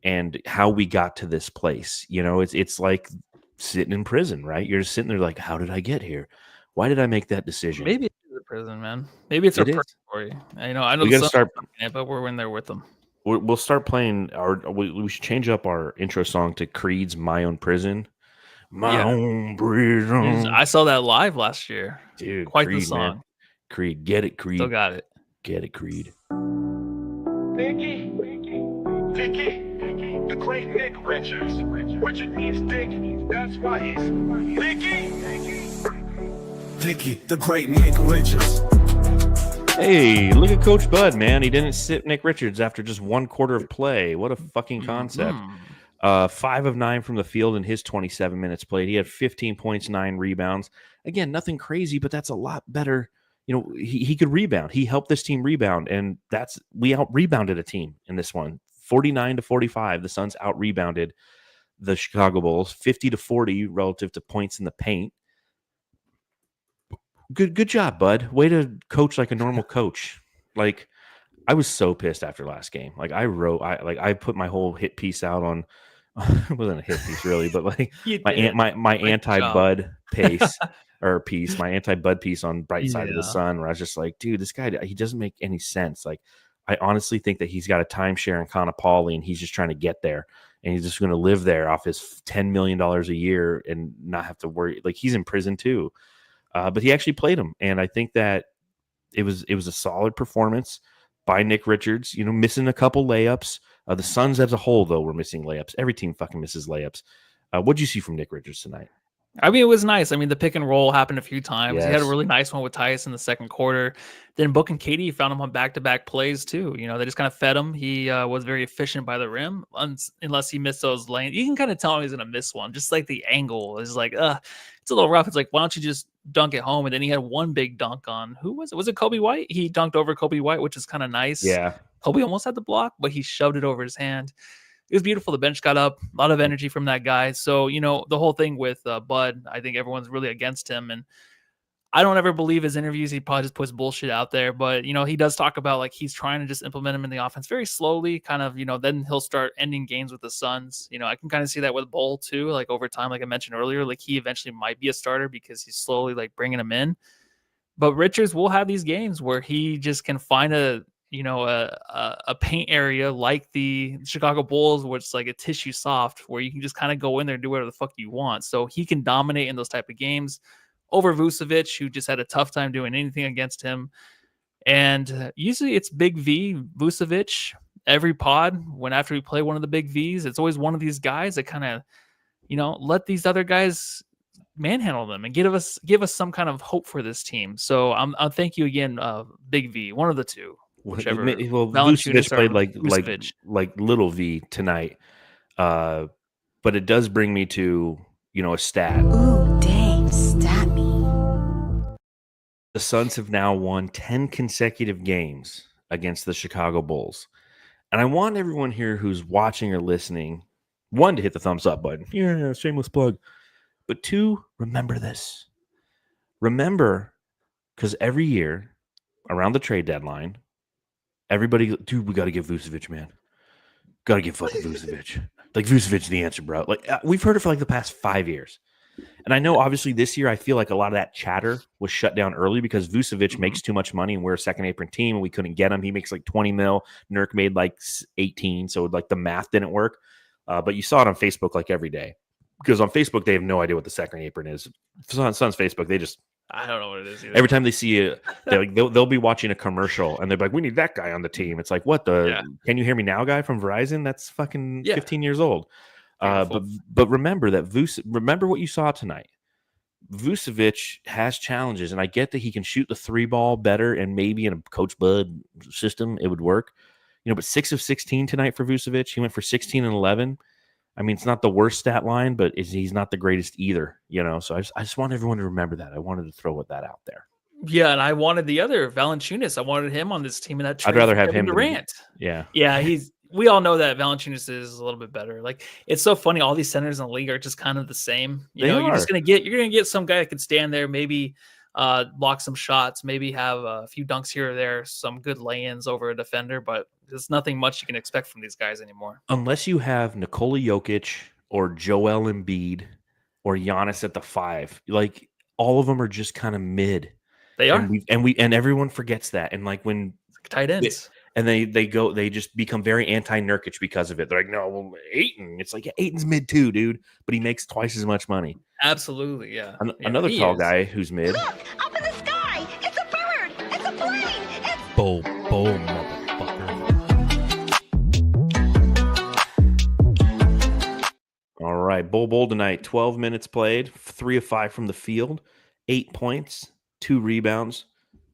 and how we got to this place. You know, it's like sitting in prison, right? You're just sitting there like, how did I get here? Why did I make that decision? Maybe it's a prison, man. Maybe it's a purgatory. I know. We got to start, but we're in there with them. We'll start playing we should change up our intro song to Creed's "My Own Prison." My own prison. I saw that live last year. Dude, quite Creed, the song. Man. Creed, get it, Creed. Still got it. Get it, Creed. Vicky, the great Nick Richards. Richard means Dick, that's why he's Vicky, the great Nick Richards. Hey, look at Coach Bud, man. He didn't sit Nick Richards after just 1 quarter of play. What a fucking concept. 5 of 9 from the field in his 27 minutes played. He had 15 points, 9 rebounds. Again, nothing crazy, but that's a lot better. You know, he could rebound. He helped this team rebound, and we out-rebounded a team in this one. 49-45, the Suns out-rebounded the Chicago Bulls, 50-40 relative to points in the paint. Good job, bud. Way to coach like a normal coach. Like, I was so pissed after last game. Like, I put my whole hit piece out on. It wasn't a hit piece really, but like my anti-Bud piece my anti-Bud piece on Bright Side of the Sun, where I was just like, dude, this guy, he doesn't make any sense. Like, I honestly think that he's got a timeshare in Kaanapali, and he's just trying to get there, and he's just going to live there off his $10 million a year and not have to worry. Like, he's in prison too, but he actually played him, and I think that it was a solid performance by Nick Richards. You know, missing a couple layups. The Suns as a whole, though, were missing layups. Every team fucking misses layups. What'd you see from Nick Richards tonight? I mean, it was nice. I mean, the pick and roll happened a few times. Yes. He had a really nice one with Tyus in the second quarter. Then Book and Katie found him on back-to-back plays, too. You know, they just kind of fed him. He was very efficient by the rim, unless he missed those lanes. You can kind of tell him he's going to miss one. Just like the angle is like, it's a little rough. It's like, why don't you just dunk it home? And then he had one big dunk on, who was it? Was it Kobe White? He dunked over Kobe White, which is kind of nice. Yeah. Kobe almost had the block, but he shoved it over his hand. It was beautiful. The bench got up, a lot of energy from that guy. So, you know, the whole thing with Bud, I think everyone's really against him. And I don't ever believe his interviews. He probably just puts bullshit out there. But, you know, he does talk about like he's trying to just implement him in the offense very slowly, kind of, you know, then he'll start ending games with the Suns. You know, I can kind of see that with Bol too, like over time, like I mentioned earlier, like he eventually might be a starter because he's slowly like bringing him in. But Richards will have these games where he just can find a paint area like the Chicago Bulls, where it's like a tissue soft, where you can just kind of go in there and do whatever the fuck you want. So he can dominate in those type of games over Vucevic, who just had a tough time doing anything against him. And usually it's Big V, Vucevic, every pod. When after we play one of the Big Vs, it's always one of these guys that kind of, you know, let these other guys manhandle them and give us some kind of hope for this team. So I'll thank you again, Big V, one of the two. Whichever. Well, Vucevic played like little V tonight, but it does bring me to, you know, a stat. Ooh, dang, stat me. The Suns have now won 10 consecutive games against the Chicago Bulls, and I want everyone here who's watching or listening One, to hit the thumbs up button. Yeah, shameless plug. But two, remember this. Remember, because every year around the trade deadline, everybody, dude, we got to give Vucevic, man. Got to give fucking Vucevic. Like, Vucevic the answer, bro. Like, we've heard it for like the past 5 years. And I know, obviously, this year, I feel like a lot of that chatter was shut down early because Vucevic makes too much money and we're a second apron team and we couldn't get him. He makes like 20 mil. Nurk made like 18. So, like, the math didn't work. But you saw it on Facebook like every day. Because on Facebook, they have no idea what the second apron is. On Suns Facebook, they just I don't know what it is either. every time they see it, they'll be watching a commercial and they're like, "We need that guy on the team." It's like, what the? Yeah. Can you hear me now, guy from Verizon? That's fucking Yeah. 15 years old. But remember that remember what you saw tonight. Vucevic has challenges, and I get that he can shoot the 3-ball better, and maybe in a Coach Bud system it would work. But 6 of 16 tonight for Vucevic. He went for 16 and 11. I mean, it's not the worst stat line, but he's not the greatest either, So I just want everyone to remember that. I wanted to throw that out there. Yeah, and I wanted the other Valanciunas. I wanted him on this team, and that I'd rather have him Durant. Yeah, we all know that Valanciunas is a little bit better. Like, it's so funny. All these centers in the league are just kind of the same. You're gonna get some guy that can stand there, maybe block some shots, maybe have a few dunks here or there, some good lay-ins over a defender, but there's nothing much you can expect from these guys anymore. Unless you have Nikola Jokic or Joel Embiid or Giannis at the 5, like all of them are just kind of mid. They are, and everyone forgets that. And like when tight ends, they just become very anti-Nurkic because of it. They're like, no, well, Ayton. It's like, yeah, Ayton's mid too, dude, but he makes twice as much money. Absolutely, yeah. Another tall guy who's mid. Look, up in the sky! It's a bird! It's a plane! It's Bol Bol, motherfucker. All right, Bol Bol tonight, 12 minutes played, 3 of 5 from the field, 8 points, 2 rebounds.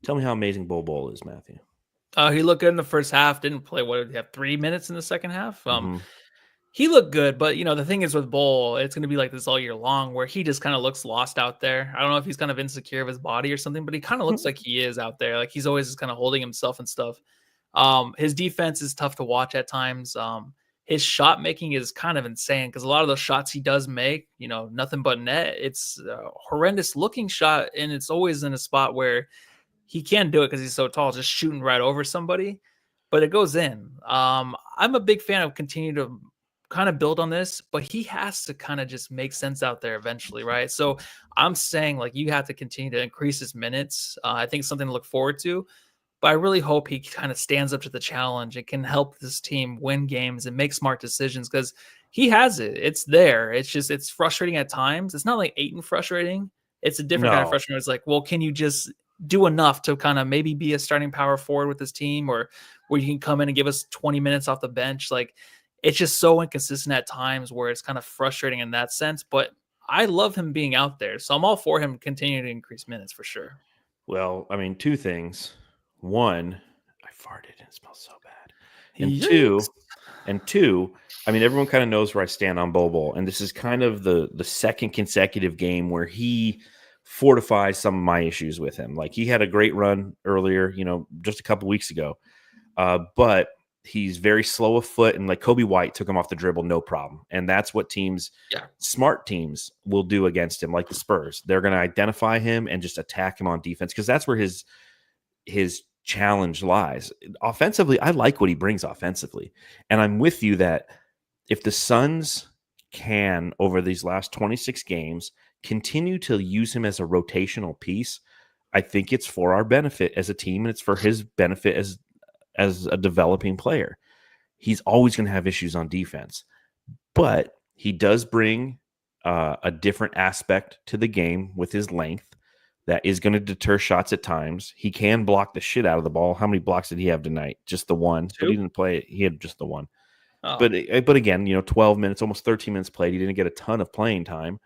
Tell me how amazing Bol Bol is, Matthew. He looked good in the first half. Didn't play. What did he have? 3 minutes in the second half. He looked good, but the thing is with Bol, it's going to be like this all year long, where he just kind of looks lost out there. I don't know if he's kind of insecure of his body or something, but he kind of looks like he is out there. Like, he's always just kind of holding himself and stuff. His defense is tough to watch at times. His shot making is kind of insane because a lot of those shots he does make, nothing but net. It's a horrendous looking shot, and it's always in a spot where he can't do it because he's so tall, just shooting right over somebody, but it goes in. I'm a big fan of continuing to kind of build on this, but he has to kind of just make sense out there eventually, right? So I'm saying, like, you have to continue to increase his minutes. I think it's something to look forward to, but I really hope he kind of stands up to the challenge and can help this team win games and make smart decisions, because he has it. It's there. It's frustrating at times. It's not like Ayton frustrating. It's a different kind of frustrating. It's like, well, can you just do enough to kind of maybe be a starting power forward with this team, or where you can come in and give us 20 minutes off the bench? Like, it's just so inconsistent at times where it's kind of frustrating in that sense, but I love him being out there. So I'm all for him continuing to increase minutes for sure. Well, I mean, 2 things. 1, I farted and it smells so bad. And Yikes. two, I mean, everyone kind of knows where I stand on Bol Bol, and this is kind of the second consecutive game where he fortifies some of my issues with him. Like, he had a great run earlier, just a couple weeks ago, but he's very slow of foot, and like Kobe White took him off the dribble, no problem. And that's what smart teams will do against him, like the Spurs. They're going to identify him and just attack him on defense, because that's where his challenge lies. Offensively, I like what he brings offensively. And I'm with you that if the Suns can, over these last 26 games, continue to use him as a rotational piece, I think it's for our benefit as a team, and it's for his benefit as a developing player. He's always going to have issues on defense, but he does bring a different aspect to the game with his length that is going to deter shots at times. He can block the shit out of the ball. How many blocks did he have tonight? Just the 1. 2? But he didn't play it. He had just the 1. Oh. But again, 12 minutes, almost 13 minutes played. He didn't get a ton of playing time.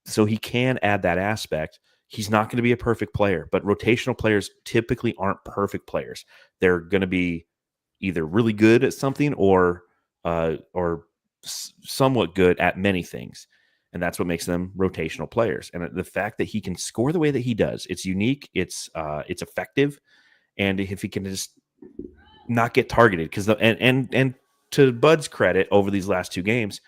So he can add that aspect. He's not going to be a perfect player, but rotational players typically aren't perfect players. They're going to be either really good at something or somewhat good at many things. And that's what makes them rotational players. And the fact that he can score the way that he does, it's unique, it's effective. And if he can just not get targeted, because and to Bud's credit, over these last 2 games,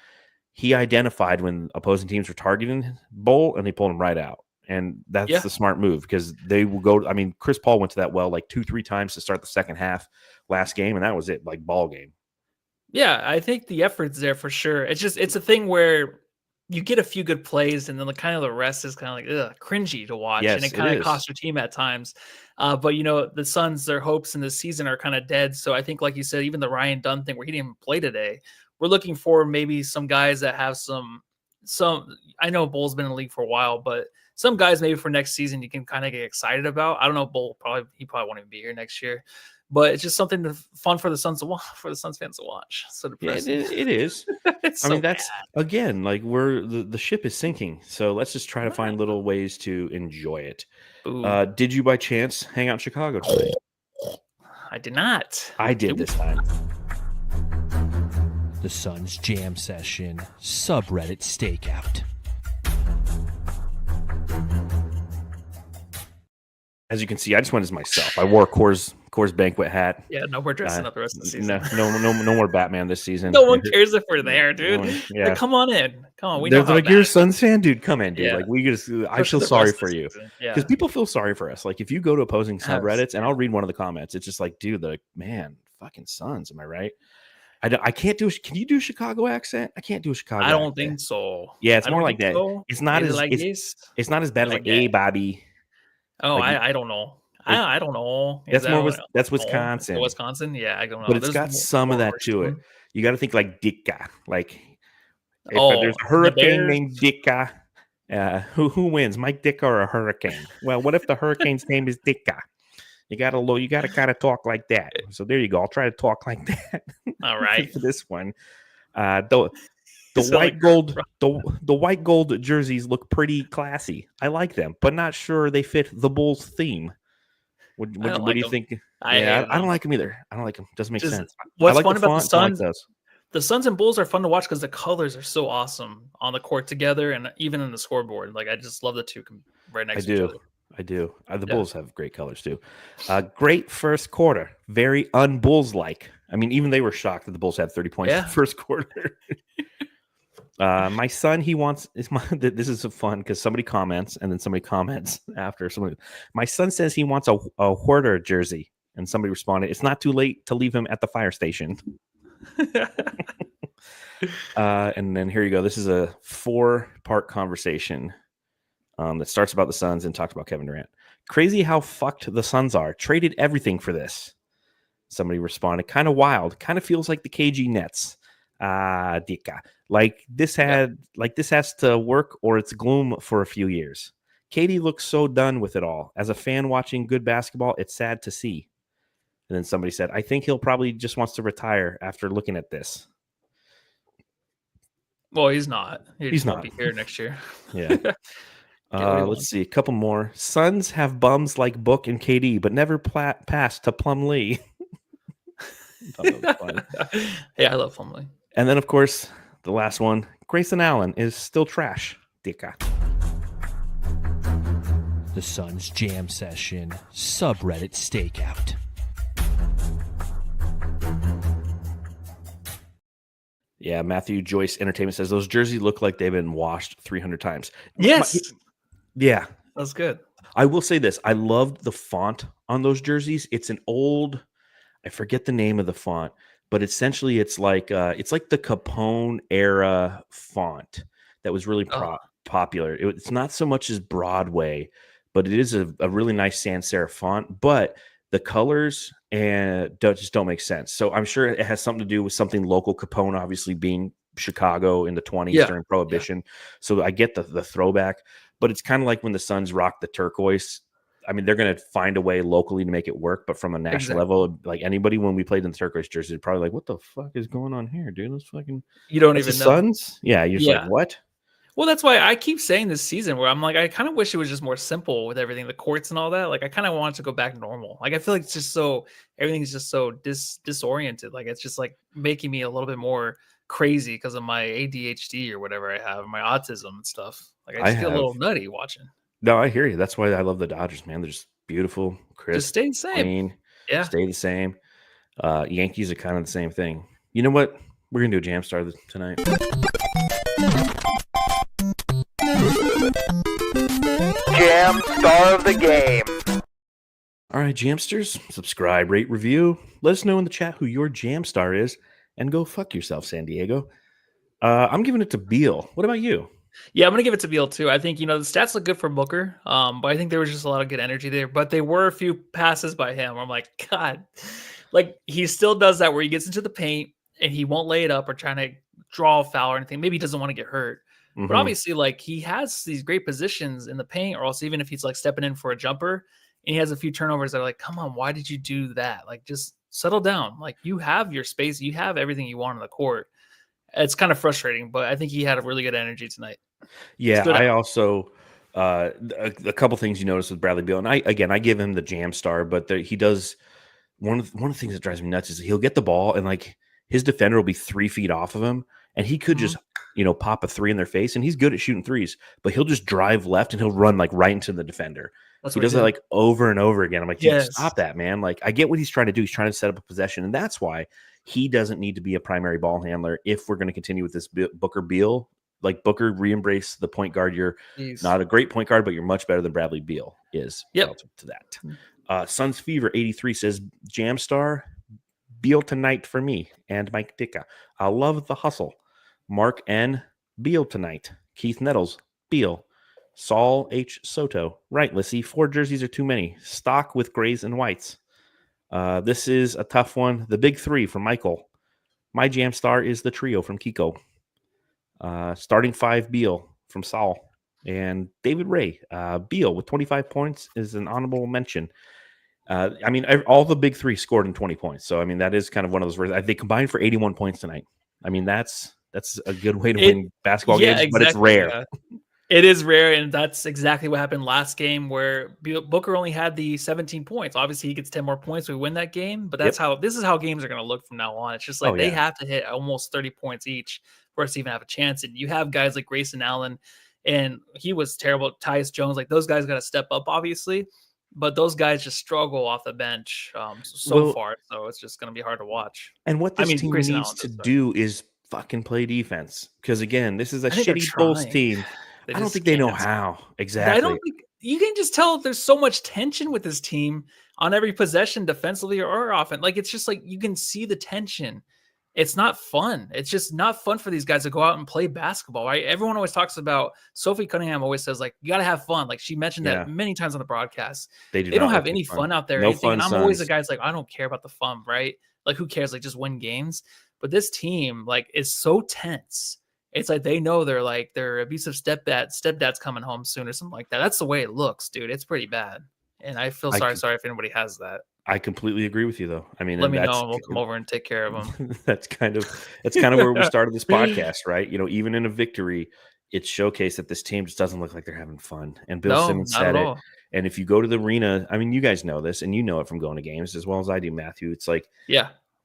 he identified when opposing teams were targeting Bol, and they pulled him right out. And that's the smart move, because they will go. I mean, Chris Paul went to that well like 2-3 times to start the second half last game, and that was it, like ball game. Yeah, I think the effort's there for sure. It's a thing where you get a few good plays, and then the rest is kind of like cringy to watch, Yes, and it it kind of is. costs your team at times. But the Suns, their hopes in this season are kind of dead. So I think, like you said, even the Ryan Dunn thing where he didn't even play today, we're looking for maybe some guys that have some. I know Bol's been in the league for a while, but some guys maybe for next season you can kind of get excited about. I don't know, Bol probably won't even be here next year. But it's just something fun for the Suns to watch, for the Suns fans to watch. So depressing. It is. It's I mean, so that's bad. again, like the ship is sinking. So let's just try to find little ways to enjoy it. Ooh. Did you by chance hang out in Chicago today? I did not. I did this time. The Suns Jam Session Subreddit Stakeout. As you can see, I just went as myself. I wore a Coors banquet hat. Yeah, no, we're dressing up the rest of the season. No more Batman this season. No one cares if we're there, dude. Yeah. Like, come on in. Come on. We They're know how like, bad you're a it is. Suns fan, dude. Come in, dude. Yeah. Like, we just, I For feel the sorry rest of for the you, season. Yeah. because people feel sorry for us. Like, if you go to opposing subreddits, and I'll read one of the comments, it's just like, dude, like, man, fucking Suns. Am I right? I can't do. Can you do a Chicago accent? I can't do a Chicago. I don't accent. think so. Yeah, it's I more don't like think that. so. It's not Is it as like this? it's not as bad as like, Like hey, that. Bobby. Oh, Like, I don't know. it- I don't know. Is That's that more what- that's oh, Wisconsin. Wisconsin? Yeah, I don't know. But it's There's got more- some of more that worse to it. one. You got to think like Dicka. Like, if Oh, there's a the hurricane Bears? named Dicka, who wins, Mike Dicka or a hurricane? Well, what if the hurricane's name is Dicka? You gotta kind of talk like that. So there you go. I'll try to talk like that. All right. For this one. The So, white like, gold the white gold jerseys look pretty classy. I like them, but not sure they fit the Bulls theme. What I don't do you like 'em. think? I Yeah, hate I don't 'em. like them either. I don't like them. Doesn't make Just- sense. What's I like fun the about the font, I like Suns? those. The Suns and Bulls are fun to watch because the colors are so awesome on the court together, and even in the scoreboard. Like, I just love the two right next to each other. I do. The Yeah. Bulls have great colors too. Great first quarter. Very un-Bulls like. I mean, even they were shocked that the Bulls had 30 points in Yeah. the first quarter. My son, he wants. This is fun because somebody comments and then somebody comments after. My son says he wants a Hoarder jersey, and somebody responded, "It's not too late to leave him at the fire station." And then here you go. This is a 4-part conversation that starts about the Suns and talks about Kevin Durant. Crazy how fucked the Suns are. Traded everything for this. Somebody responded, kind of wild. Kind of feels like the KG Nets. Dika. Like this has to work or it's gloom for a few years. Katie looks so done with it all. As a fan watching good basketball, it's sad to see. And then somebody said, I think he'll probably just wants to retire after looking at this. Well, he's not. He's won't not. be here next year. Yeah. Get what he Let's wants. see. A couple more. Suns have bums like Book and KD, but never pass to Plum Lee. Thought that was fun. Yeah, I love Plumlee. And then, of course, the last one. Grayson Allen is still trash. Dicka. The Suns Jam Session Subreddit Stakeout. Yeah, Matthew Joyce Entertainment says those jerseys look like they've been washed 300 times. Yes, Yeah. that's good. I will say this. I loved the font on those jerseys. It's an old, I forget the name of the font, but essentially it's like the Capone era font that was really popular. It's not so much as Broadway, but it is a really nice sans serif font. But the colors just don't make sense. So I'm sure it has something to do with something local. Capone obviously being Chicago in the 20s during Prohibition. So I get the throwback, but it's kind of like when the Suns rock the turquoise. I mean, they're going to find a way locally to make it work, but from a national level, like anybody, when we played in the turquoise jersey, they're probably like, what the fuck is going on here, dude? Let's fucking, You don't that's even the know. Suns? Yeah. You're just like, what? Well, that's why I keep saying this season where I'm like, I kind of wish it was just more simple with everything, the courts and all that. Like, I kind of want it to go back normal. Like, I feel like it's just so, everything's just so disoriented. Like, it's just like making me a little bit more crazy because of my ADHD or whatever I have, my autism and stuff. Like, I just get a little nutty watching. No, I hear you. That's why I love the Dodgers, man. They're just beautiful, crisp, Just stay the same. clean, Yeah. stay the same. Yankees are kind of the same thing. You know what? We're going to do a jam star tonight. Jam star of the game. All right, Jamsters, subscribe, rate, review. Let us know in the chat who your jam star is, and go fuck yourself, San Diego. I'm giving it to Beal. What about you? Yeah, I'm gonna give it to Beal too. I think the stats look good for Booker, but I think there was just a lot of good energy there. But there were a few passes by him where I'm like, God, like he still does that where he gets into the paint and he won't lay it up or trying to draw a foul or anything. Maybe he doesn't want to get hurt. But obviously, like he has these great positions in the paint, or else even if he's like stepping in for a jumper and he has a few turnovers that are like, come on, why did you do that? Like just settle down. Like you have your space, you have everything you want on the court. It's kind of frustrating, but I think he had a really good energy tonight. Yeah, I also a couple things you notice with Bradley Beal, and I give him the jam star, but he does one of the things that drives me nuts is he'll get the ball and like his defender will be 3 feet off of him, and he could just pop a three in their face, and he's good at shooting threes, but he'll just drive left and he'll run like right into the defender. He does that like over and over again. I'm like, dude, stop that, man. Like I get what he's trying to do. He's trying to set up a possession, and that's why he doesn't need to be a primary ball handler if we're going to continue with this Booker Beal. Like Booker, re-embrace the point guard. You're not a great point guard, but you're much better than Bradley Beal is relative to that. Suns Fever 83 says, jam star, Beal tonight for me and Mike Ditka. I love the hustle. Mark N. Beal tonight. Keith Nettles, Beal. Saul H. Soto. Right, Lissy. 4 jerseys are too many. Stock with grays and whites. This is a tough one. The big 3 from Michael. My jam star is the trio from Kiko. Starting 5, Beal from Saul. And David Ray. Beal with 25 points is an honorable mention. I mean, all the big 3 scored in 20 points. So, I mean, that is kind of one of those. They combined for 81 points tonight. I mean, that's a good way to win basketball games, but it's rare. Yeah. It is rare, and that's exactly what happened last game where Booker only had the 17 points. Obviously, he gets 10 more points, we win that game, but this is how games are going to look from now on. It's just like they have to hit almost 30 points each for us to even have a chance. And you have guys like Grayson Allen, and he was terrible. Tyus Jones, like those guys got to step up, obviously, but those guys just struggle off the bench far. So it's just going to be hard to watch. And what this team needs to do is fucking play defense, because again, this is a shitty Bulls team. I don't think they know how. Exactly. I don't think you can just tell there's so much tension with this team on every possession, defensively or often. Like it's just like you can see the tension. It's not fun. It's just not fun for these guys to go out and play basketball, right? Everyone always talks about, Sophie Cunningham always says, like, you got to have fun. Like she mentioned that many times on the broadcast. They don't have any fun out there. No fun. And I'm always the guy's like, I don't care about the fun, right? Like who cares? Like just win games. But this team, like, is so tense. It's like they know their abusive stepdad's coming home soon or something like that. That's the way it looks, dude. It's pretty bad. And I feel sorry if anybody has that. I completely agree with you, though. I mean, let me know, and we'll come over and take care of them. That's kind of where we started this podcast, right? Even in a victory, it's showcased that this team just doesn't look like they're having fun. And Bill Simmons said it. And if you go to the arena, I mean, you guys know this, and you know it from going to games as well as I do, Matthew. It's like,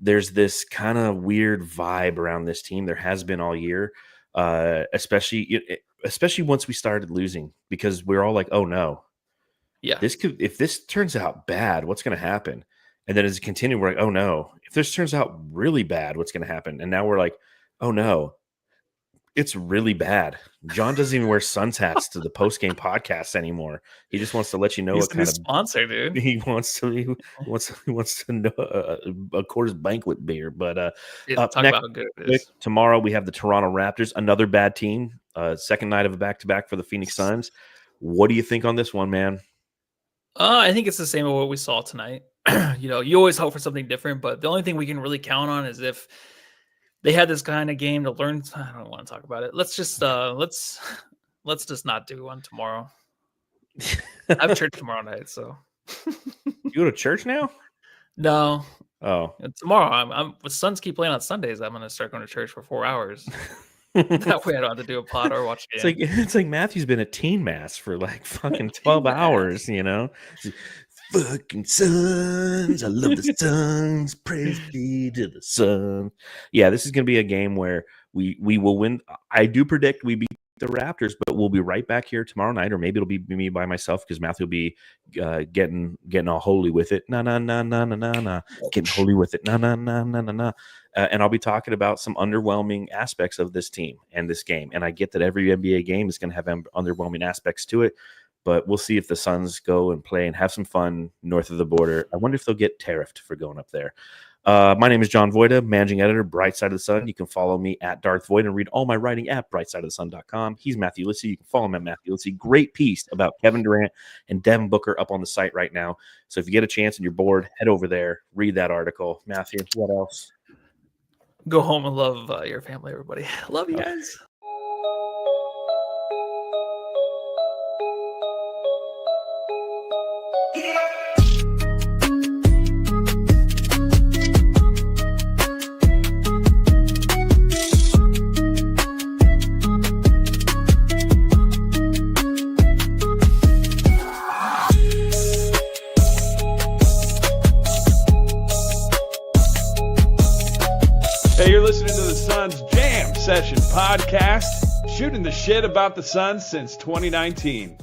there's this kind of weird vibe around this team. There has been all year. Especially once we started losing, because we're all like, oh no, if this turns out bad, what's going to happen? And then as it continued, we're like, oh no, if this turns out really bad, what's going to happen? And now we're like, oh no, it's really bad. John doesn't even wear Suns hats to the post game podcast anymore. He just wants to let you know what kind of sponsor, dude. He wants to know a Coors Banquet beer. But talk about how good it is. Tomorrow we have the Toronto Raptors, another bad team. Second night of a back-to-back for the Phoenix Suns. What do you think on this one, man? I think it's the same as what we saw tonight. You always hope for something different, but the only thing we can really count on is if they had this kind of game to learn. I don't want to talk about it. Let's just let's just not do one tomorrow. I have church tomorrow night, so you go to church now? No. Oh, tomorrow. I'm with Suns keep playing on Sundays. I'm going to start going to church for 4 hours. That way I don't have to do a pod or watch a game. It's like Matthew's been at teen mass for like fucking 12 hours, Fucking Suns. I love the Suns. Praise be to the sun. Yeah, this is going to be a game where we will win. I do predict we beat the Raptors, but we'll be right back here tomorrow night, or maybe it'll be me by myself because Matthew will be getting all holy with it. Nah. Getting holy with it. Nah. and I'll be talking about some underwhelming aspects of this team and this game. And I get that every NBA game is going to have underwhelming aspects to it, but we'll see if the Suns go and play and have some fun north of the border. I wonder if they'll get tariffed for going up there. My name is John Voida, managing editor, Bright Side of the Sun. You can follow me at Darth Voida and read all my writing at brightsideofthesun.com. He's Matthew Lissy. You can follow him at Matthew Lissy. Great piece about Kevin Durant and Devin Booker up on the site right now. So if you get a chance and you're bored, head over there, read that article. Matthew, what else? Go home and love your family, everybody. Love you guys. Hey, you're listening to the Suns Jam Session podcast, shooting the shit about the Suns since 2019.